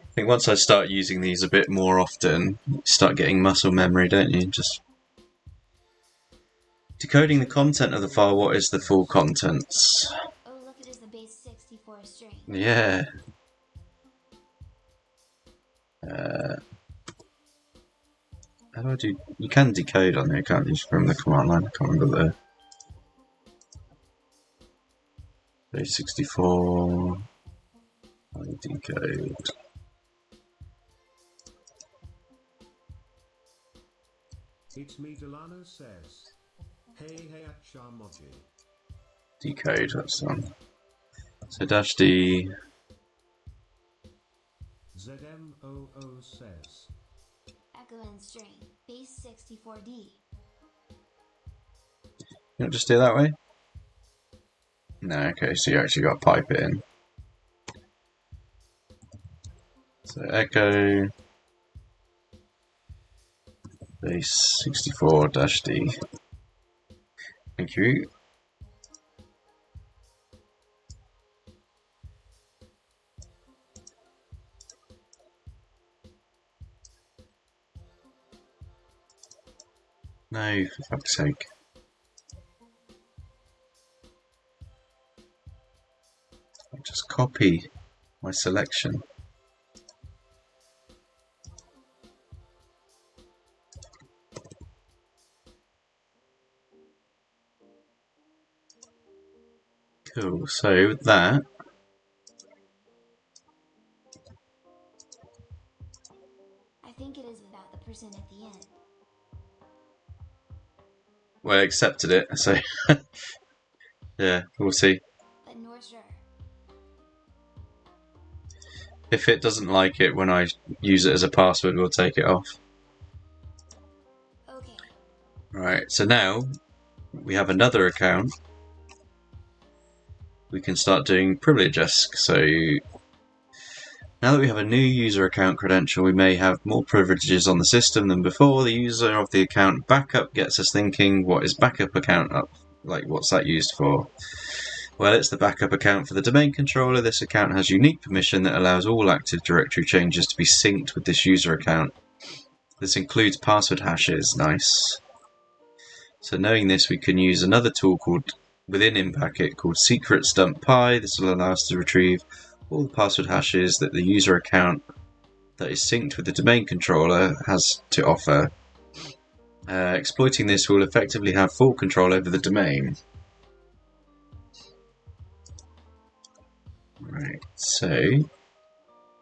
I think once I start using these a bit more often, you start getting muscle memory, don't you? Just decoding the content of the file. What is the full contents? Oh, look, it is the base 64 string. Yeah. How do I do? You can decode on there, can't you? From the command line. I can't remember the base 64. I decode. It's me, Delano says. Hey, at Sharmoji. Decode, that's the one. So dash D. ZMOO says. Echo and string. Base 64D. You don't just do it that way? No, okay, so you actually got to pipe it in. So echo base 64-D. Thank you. No, for fuck's sake. I'll just copy my selection. Cool, so with that, I think it is without the percent at the end. well, I accepted it, so Yeah, we'll see. but nor sure. If it doesn't like it when I use it as a password, we'll take it off. Okay. Right, so now we have another account. We can start doing privilege esque. So now that we have a new user account credential, we may have more privileges on the system than before. The user of the account backup gets us thinking, what is backup account up? Like, what's that used for? Well, it's the backup account for the domain controller. This account has unique permission that allows all Active Directory changes to be synced with this user account. This includes password hashes. Nice. So knowing this, we can use another tool within InPacket called secrets.py. This will allow us to retrieve all the password hashes that the user account that is synced with the domain controller has to offer. Exploiting this will effectively have full control over the domain. Right, so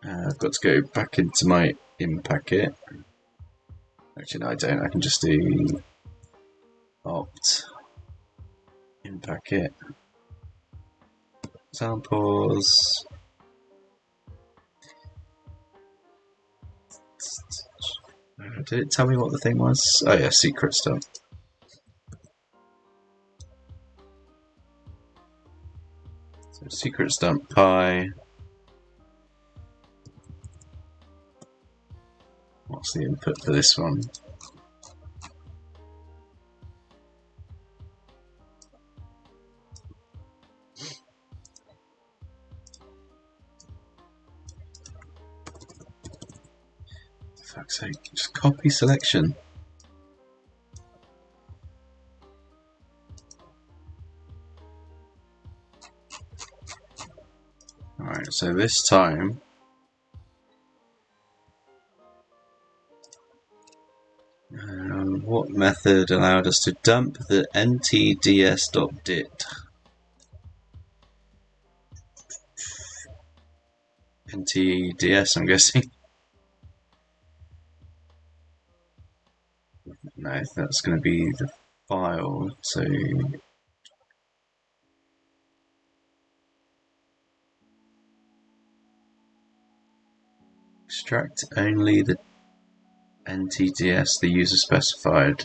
I've got to go back into my InPacket. Actually, no, I don't. I can just do opt InPacket examples. Did it tell me what the thing was? Oh yeah, secret stuff. So secrets.py. What's the input for this one? For fuck's sake, just copy selection. Alright, so this time what method allowed us to dump the ntds.dit? ntds, I'm guessing. No, that's going to be the file, so extract only the ntds the user specified.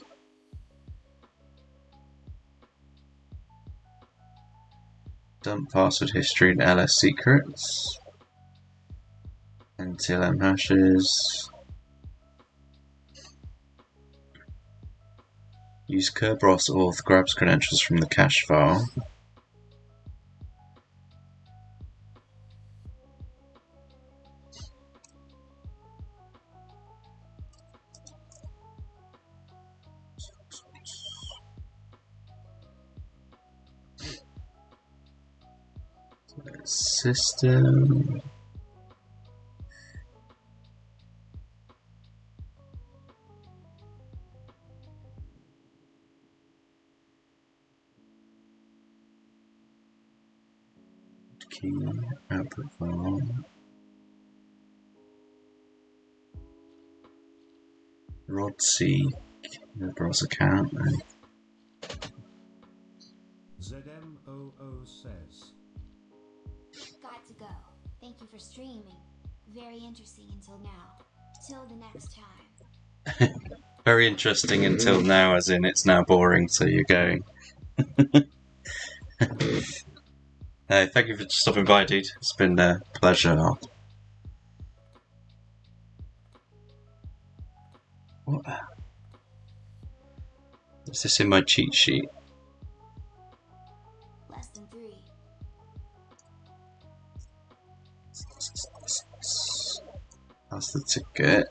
Dump password history and ls secrets. NTLM hashes. Use Kerberos auth grabs credentials from the cache file. System. Key output file. Rodseek, the browser account. ZMOO says. Got to go. Thank you for streaming. Very interesting until now. Till the next time. Very interesting until now, as in it's now boring, so you're going. Thank you for stopping by, dude. It's been a pleasure. What? Is this in my cheat sheet? Less than 3. That's the ticket.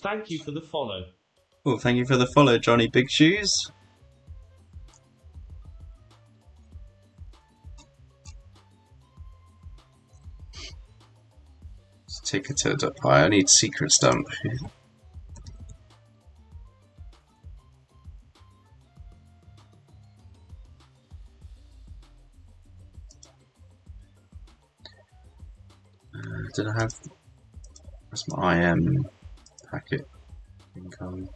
Thank you for the follow. Oh, thank you for the follow, Johnny Big Shoes. Ticketed.py. I need secret stump. did I have? That's my IM packet income.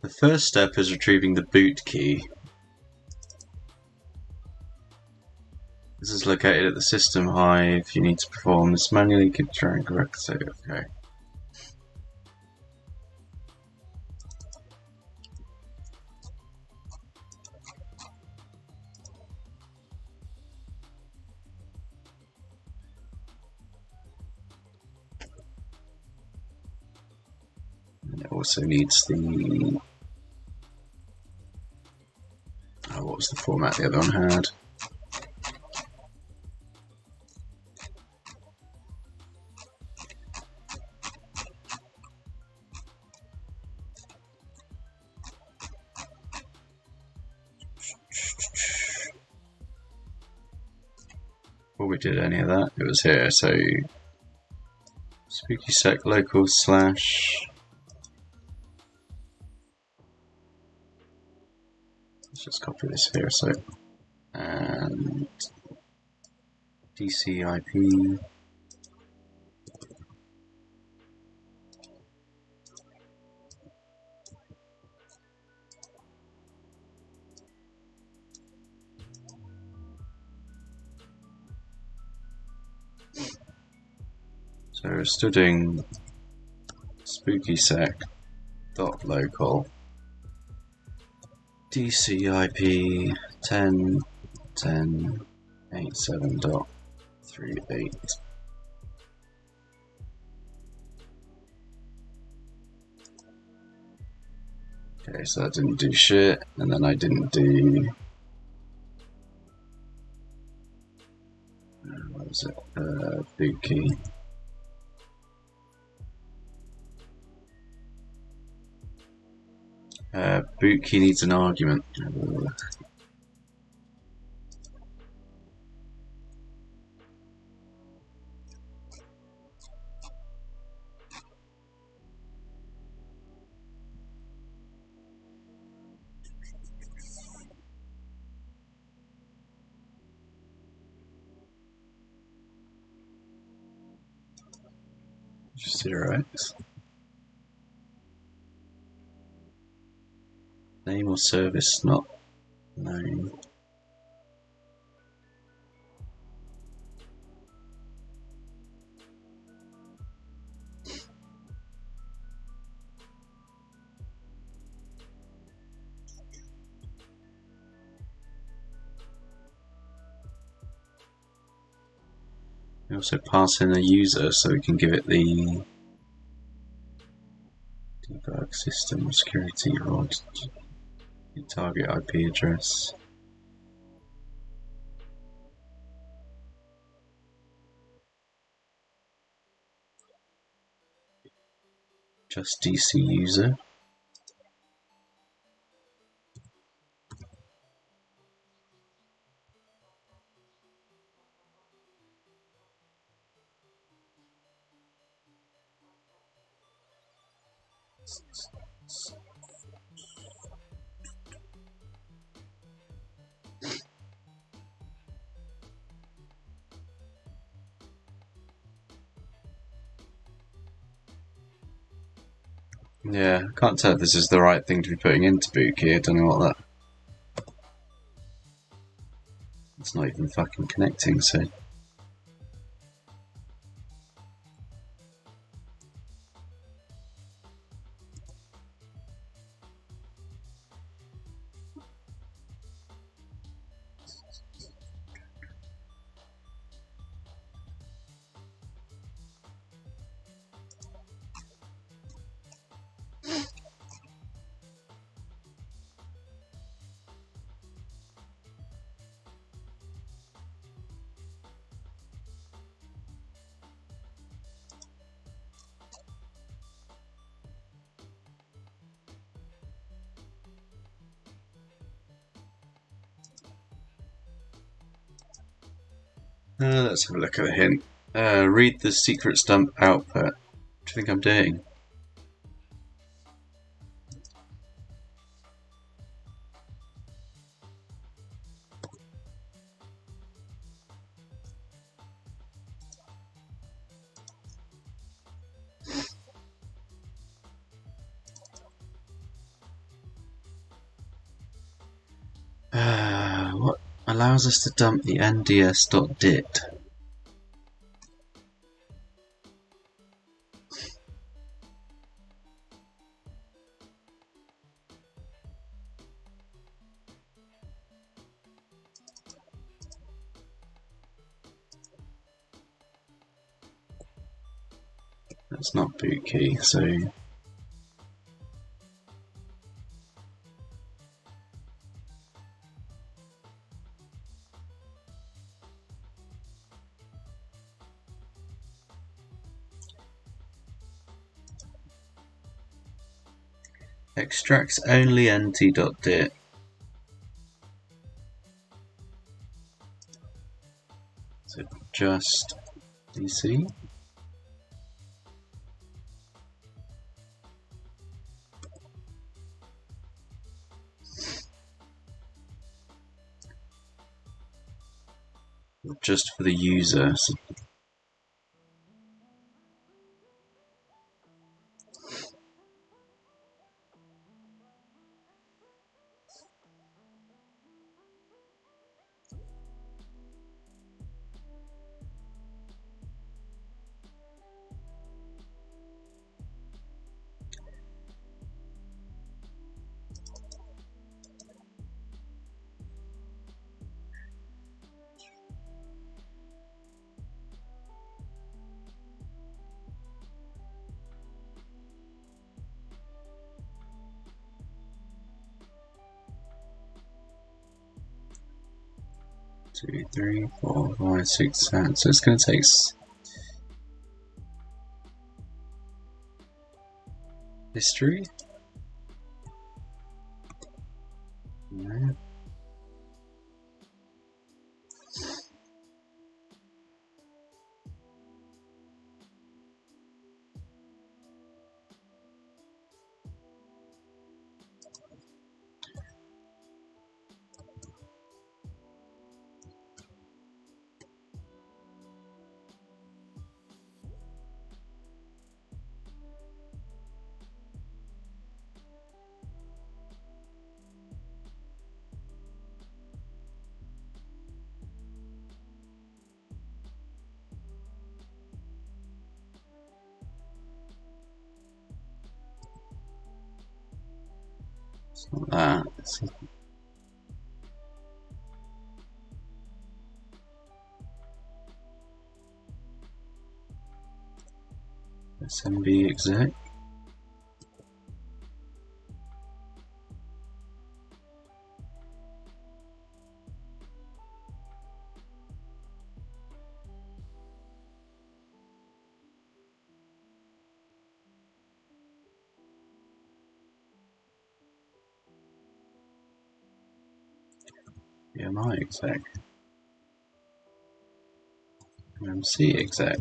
The first step is retrieving the boot key. This is located at the system hive. You need to perform this manually. Keep trying correct save. Okay. And it also needs the. Oh, what was the format the other one had? Before we did any of that, it was here. So spooky sec local slash. Let's just copy this here. So and DCIP. So we're still doing spookysec.local DCIP 10.10.87.38. Okay, so that didn't do shit, and then I didn't do. What was it? Boot key. Boot key needs an argument. Just 0x. Name or service not known. We also pass in a user so we can give it the debug system security rod. Target IP address. Just DC user. Yeah, I can't tell if this is the right thing to be putting into boot key. I don't know what that. It's not even fucking connecting, so. Let's have a look at the hint. Read the secret stump output. What do you think I'm doing? What allows us to dump the nds.dit? That's not boot key, so extracts only nt.dit. So just DC. Just for the user. So two, three, four, five, six, seven. So it's going to take history. No. It's not that. SMB exec. PMI exec. MC exec.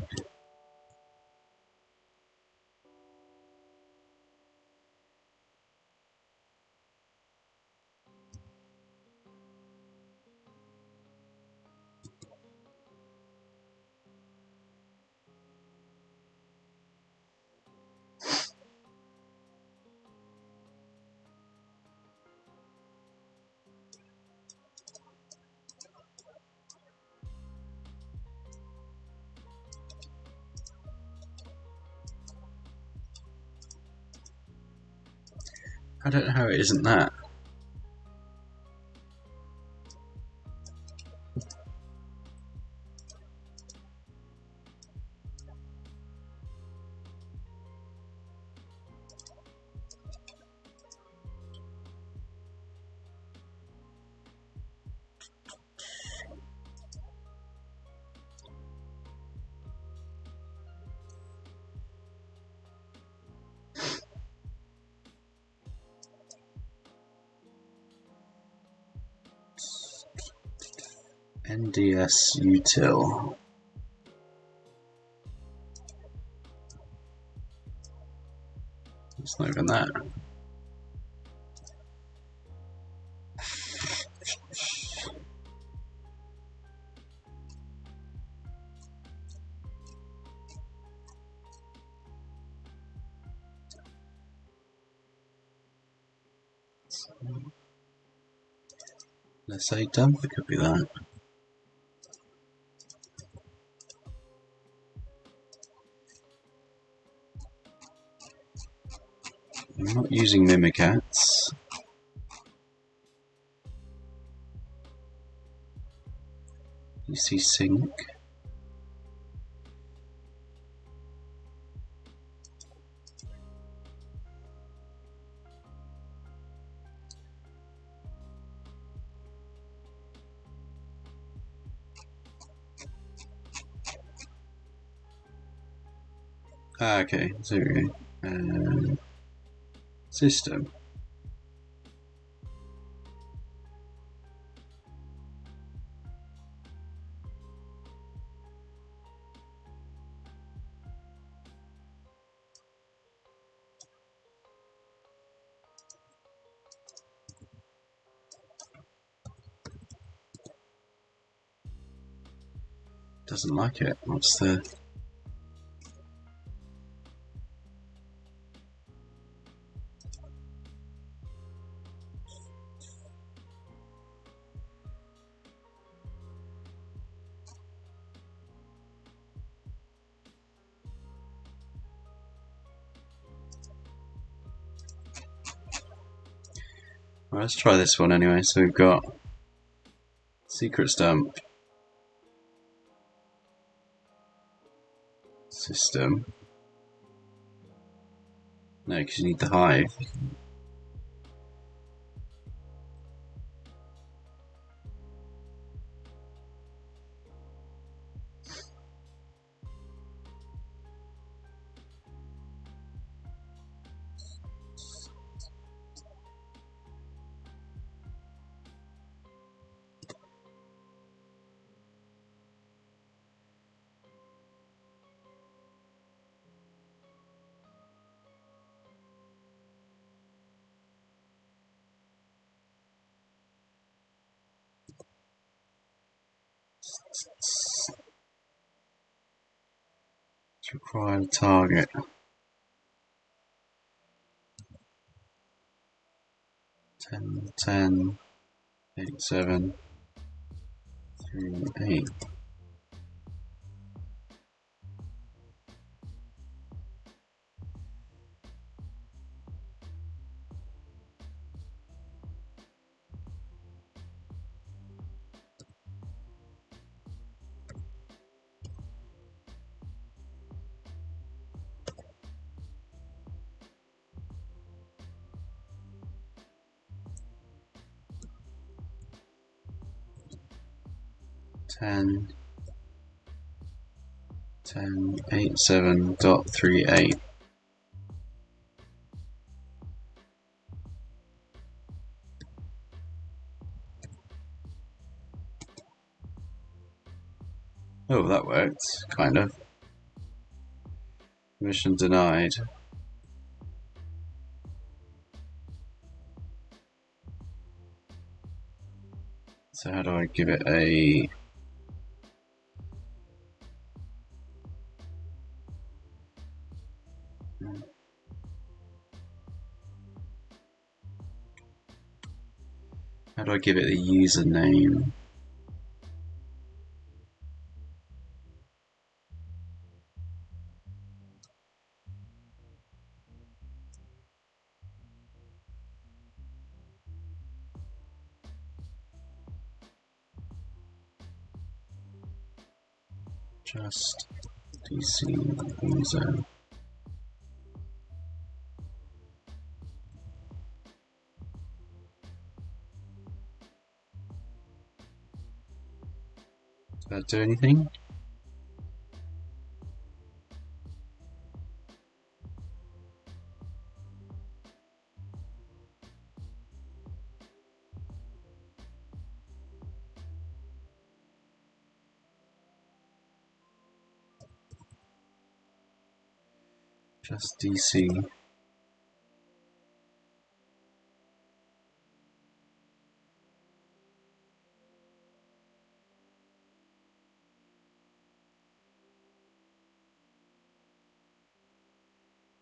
I don't know how it isn't that. NDS util. It's not even that. Let's say dump, it could be that. I'm not using mimikatz. PC sync. Ah, okay, so we go. System. Doesn't like it. What's the... Well, let's try this one anyway. So we've got secret stump, system. No, because you need the hive. It's required target. 10, 10, 8, 7, 3, 8. Ten, 10, 8, 7, dot 3, 8. Oh, that worked, kind of. Permission denied. So how do I give it a... How do I give it the username? Just DC user. Does that do anything? Just DC.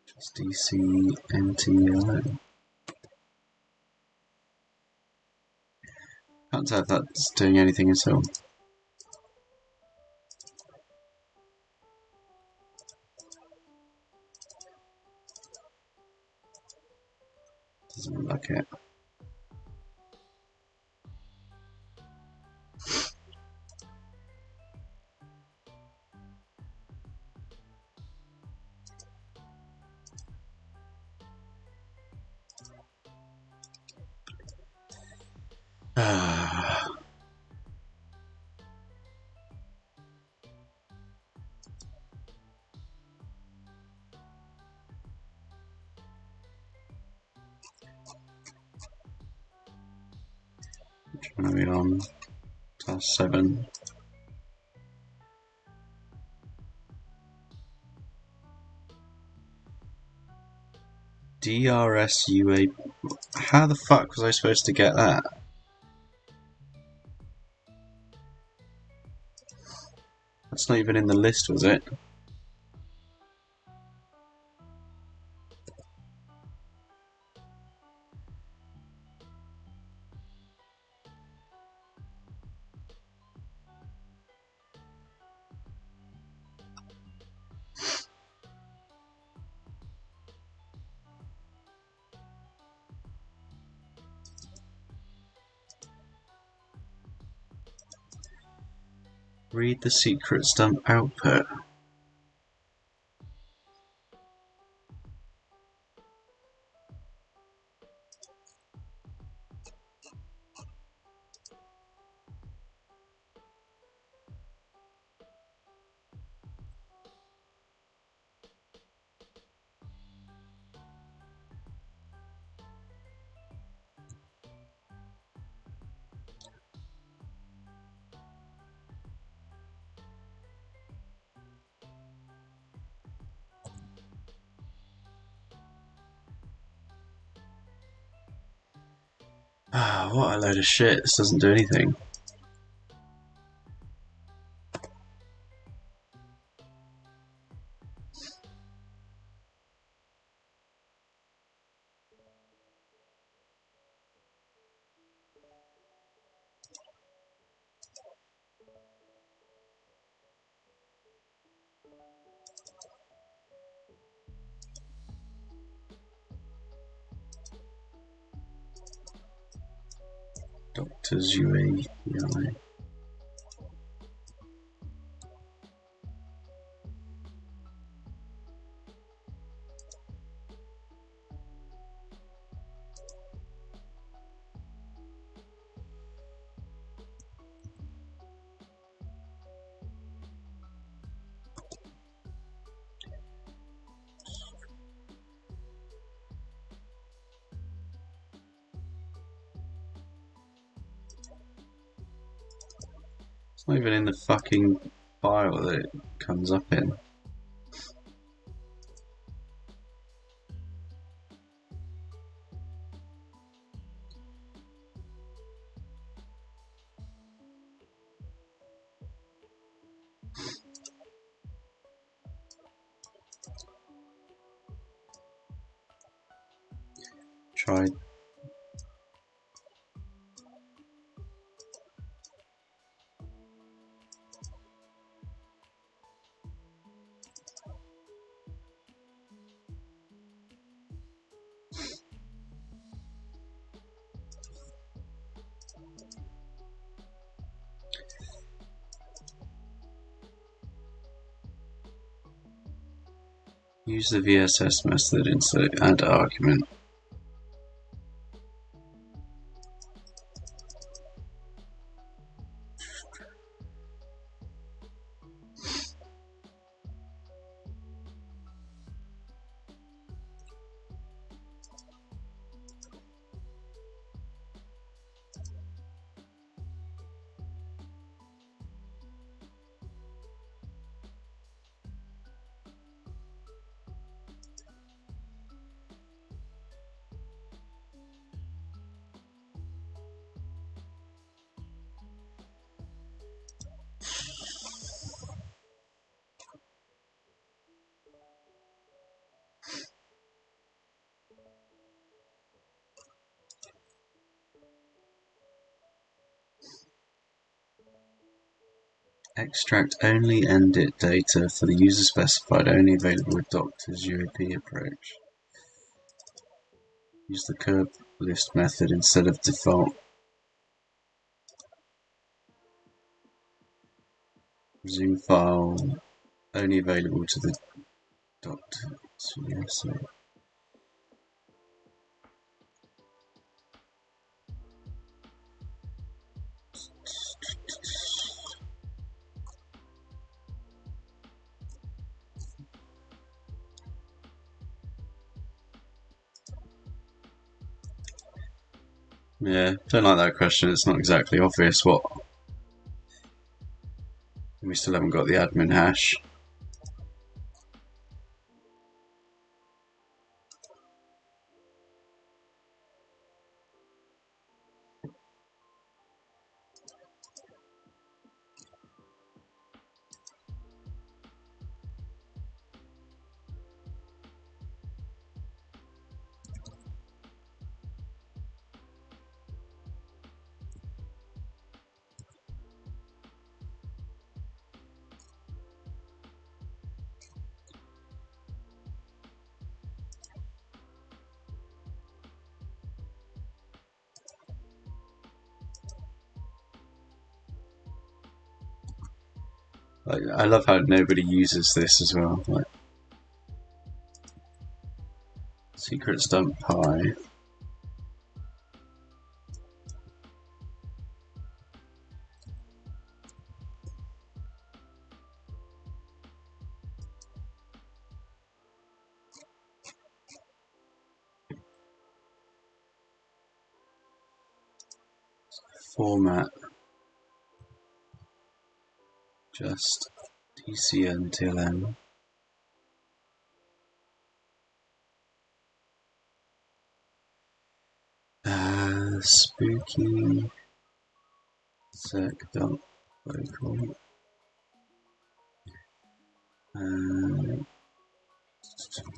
Just DC NTLO. Can't tell if that's doing anything at all. Doesn't look like it. Trying to be on task 7. DRSUA. How the fuck was I supposed to get that? That's not even in the list, was it? Read the secret stump output. Ah, what a load of shit. This doesn't do anything. Doctors UAI. It's not even in the fucking file that it comes up in. Try. Use the VSS method insert add argument. Extract only endit data for the user specified, only available with Doctor's UAP approach. Use the curve list method instead of default. Zoom file only available to the Doctor. So yeah, don't like that question. It's not exactly obvious what. We still haven't got the admin hash. I love how nobody uses this as well. Like, secrets dump pi. Format. Just TCN TLM. Spooky sec dump local.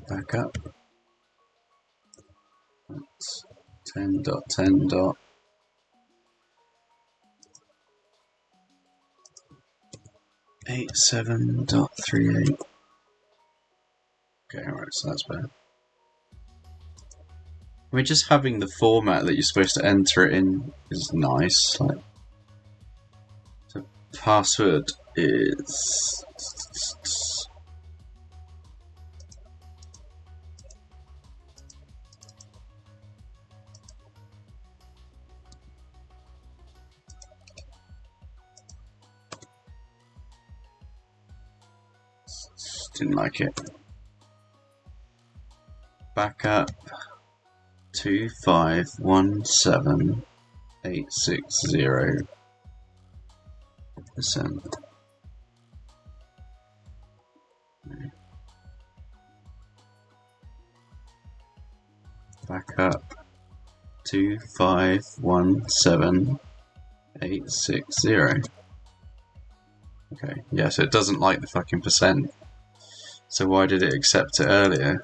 Backup. That's 10.10. 87.38. Okay, alright, so that's better. I mean, just having the format that you're supposed to enter it in is nice. Like, the password is. Didn't like it. Backup 2517860%. Backup 2517860. Okay, yeah, so it doesn't like the fucking percent. So why did it accept it earlier?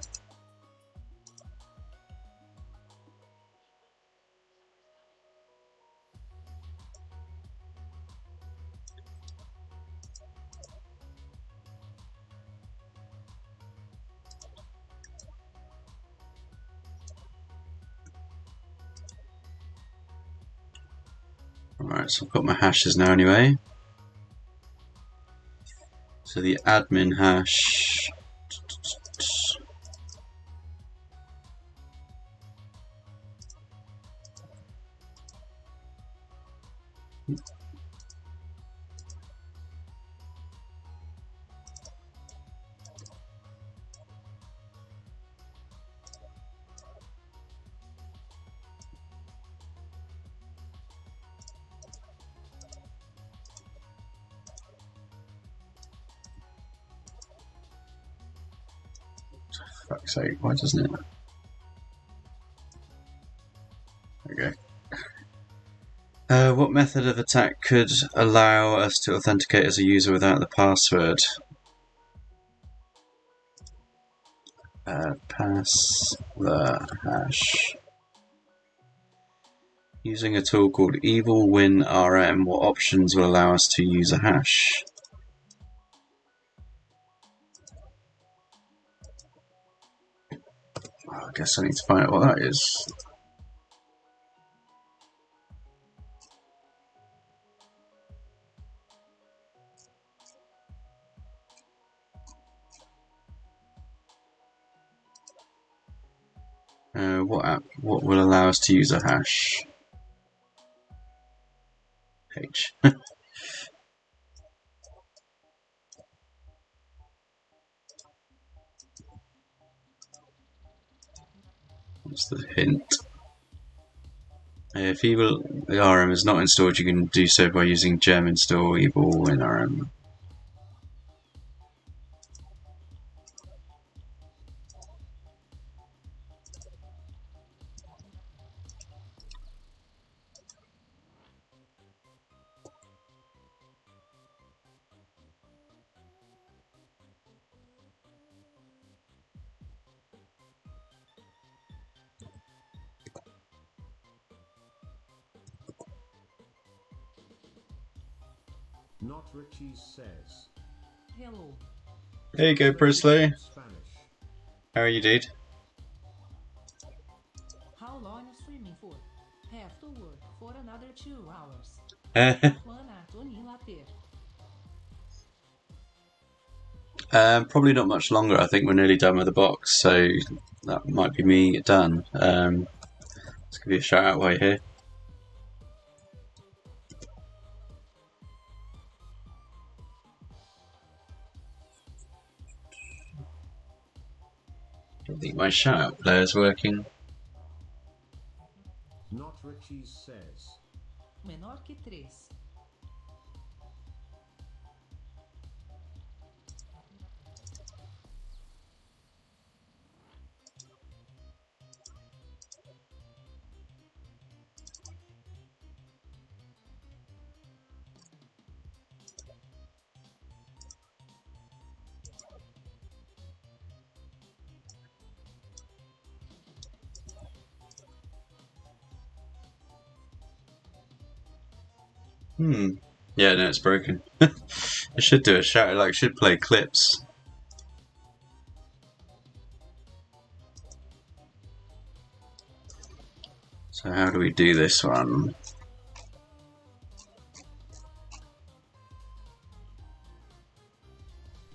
Alright, so I've got my hashes now anyway. So the admin hash. Fuck's sake, why doesn't it? Okay. What method of attack could allow us to authenticate as a user without the password? Pass the hash. Using a tool called EvilWinRM, what options will allow us to use a hash? I guess I need to find out what that is. What will allow us to use a hash? H. What's the hint? If the RM is not installed, you can do so by using gem install evil in RM. Not Richie says. Hello. There you go, Prisley. Spanish. How are you, dude? How long are streaming for? Have to work for another 2 hours. Probably not much longer. I think we're nearly done with the box, so that might be me done. Let's give you a shout out while you're here. I don't think my shout out player is working. Not Richie says. Menor que 3. Yeah, no, it's broken. I should do a shout. Like, should play clips. So how do we do this one?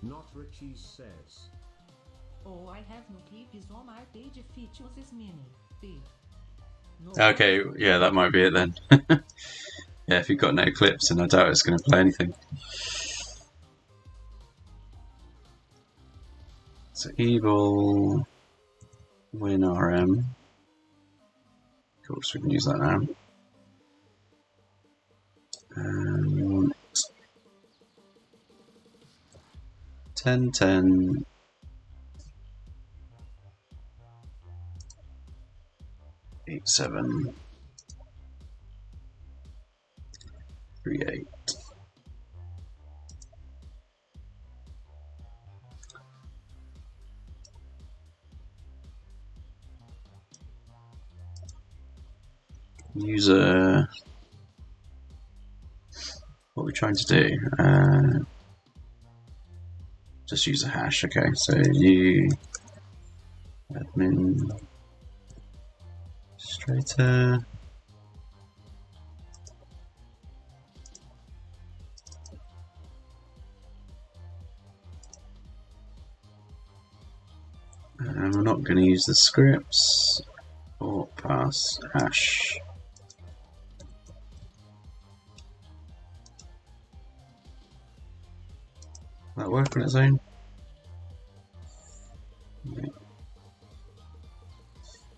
Not Richie says. Oh, I have no clips on my page features this minute. No. Okay, yeah, that might be it then. Yeah, if you've got no clips, then I doubt it's going to play anything. So evil win RM. Of course, we can use that now. And we want 10, 10, 8, 7, 3, 8. User. What are we trying to do? Just use a hash. Okay, so you admin administrator. And we're not going to use the scripts or pass hash. Will that work on its own? Yeah.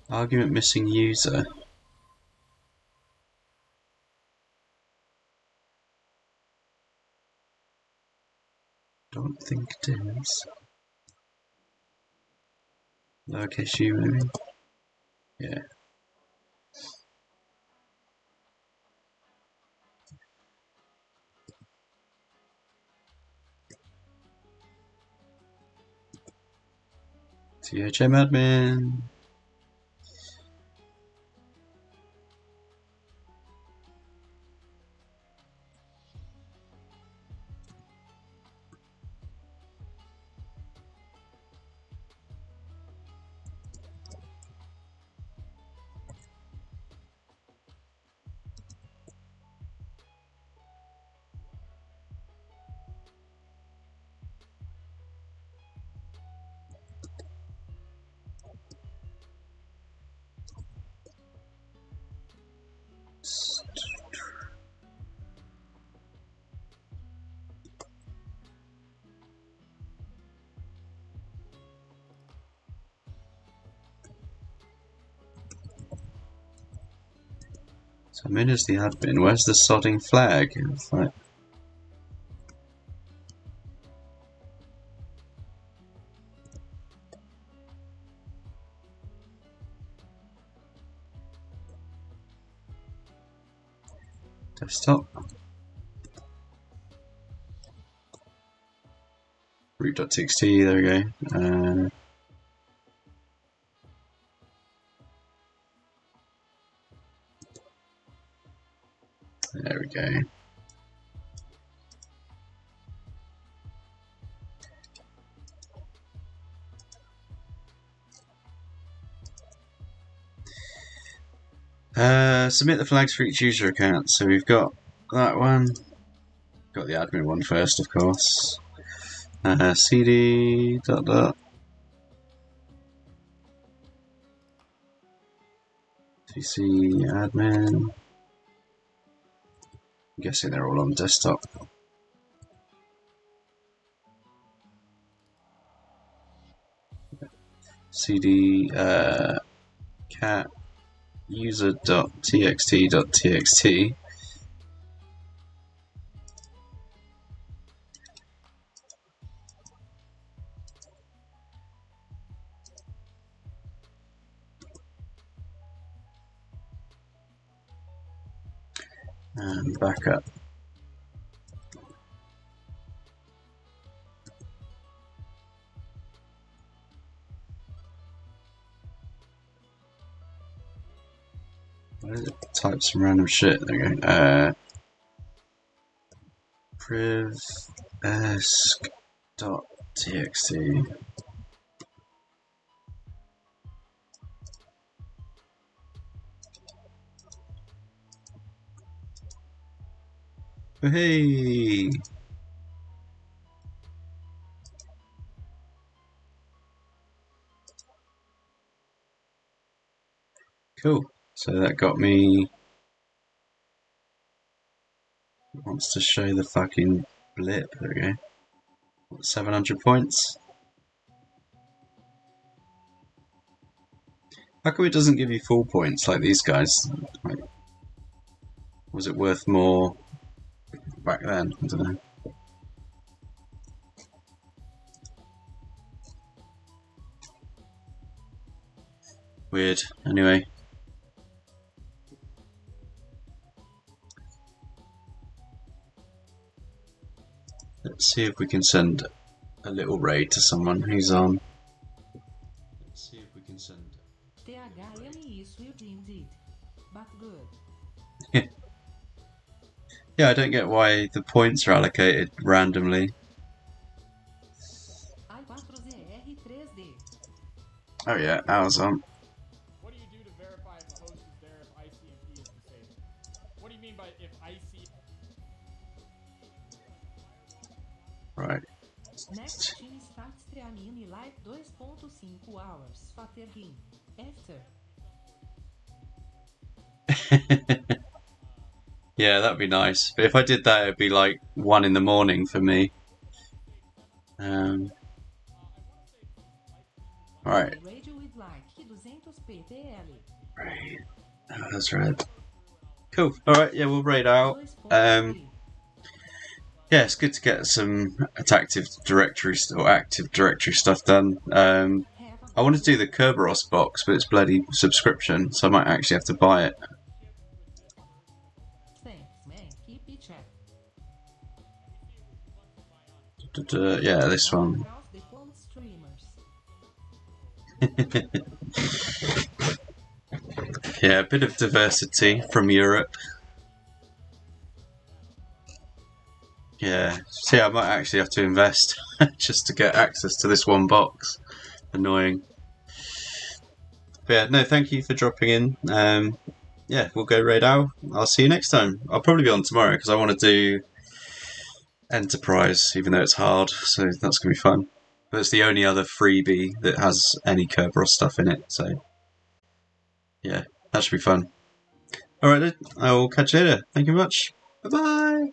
Argument missing user. Don't think it is. Lowercase u maybe? Yeah. THM admin. So I'm in as the admin. Where's the sodding flag? It's like... Desktop. Root.txt, there we go. There we go. Submit the flags for each user account. So we've got that one. Got the admin one first, of course. CD ... TC admin. I'm guessing they're all on desktop. CD cat user.txt.txt. And backup. Type some random shit. There we go. Priv-esc.txt. Hey! Cool. So that got me. It wants to show the fucking blip. There we go. 700 points. How come it doesn't give you full points like these guys? Like, was it worth more back then? I don't know. Weird. Anyway. Let's see if we can send a little raid to someone who's on. Let's see if we can send. THM is weird indeed, but good. Yeah, I don't get why the points are allocated randomly. I4ZR3D. Oh yeah, ours on. What do you do to verify if a host is there if ICMP is disabled? What do you mean by if IC? Right. Next team starts streaming like 2.5 hours. Fater him. After. Yeah, that'd be nice. But if I did that, it'd be like 1 in the morning for me. Alright. Radio with like 200 ppl. Right. Oh, that's right. Cool. Alright, yeah, we'll raid out. Yeah, it's good to get some Attacktive Directory or Active Directory stuff done. I want to do the Kerberos box, but it's bloody subscription, so I might actually have to buy it. Thanks, man. Keep it check. Yeah, this one. Across the pond streamers. Yeah, a bit of diversity from Europe. Yeah, see, I might actually have to invest just to get access to this one box. Annoying. But yeah, no, thank you for dropping in. Yeah, we'll go raid out. I'll see you next time. I'll probably be on tomorrow because I want to do Enterprise, even though it's hard, so that's going to be fun. But it's the only other freebie that has any Kerberos stuff in it, so yeah, that should be fun. Alright then, I will catch you later. Thank you very much. Bye-bye!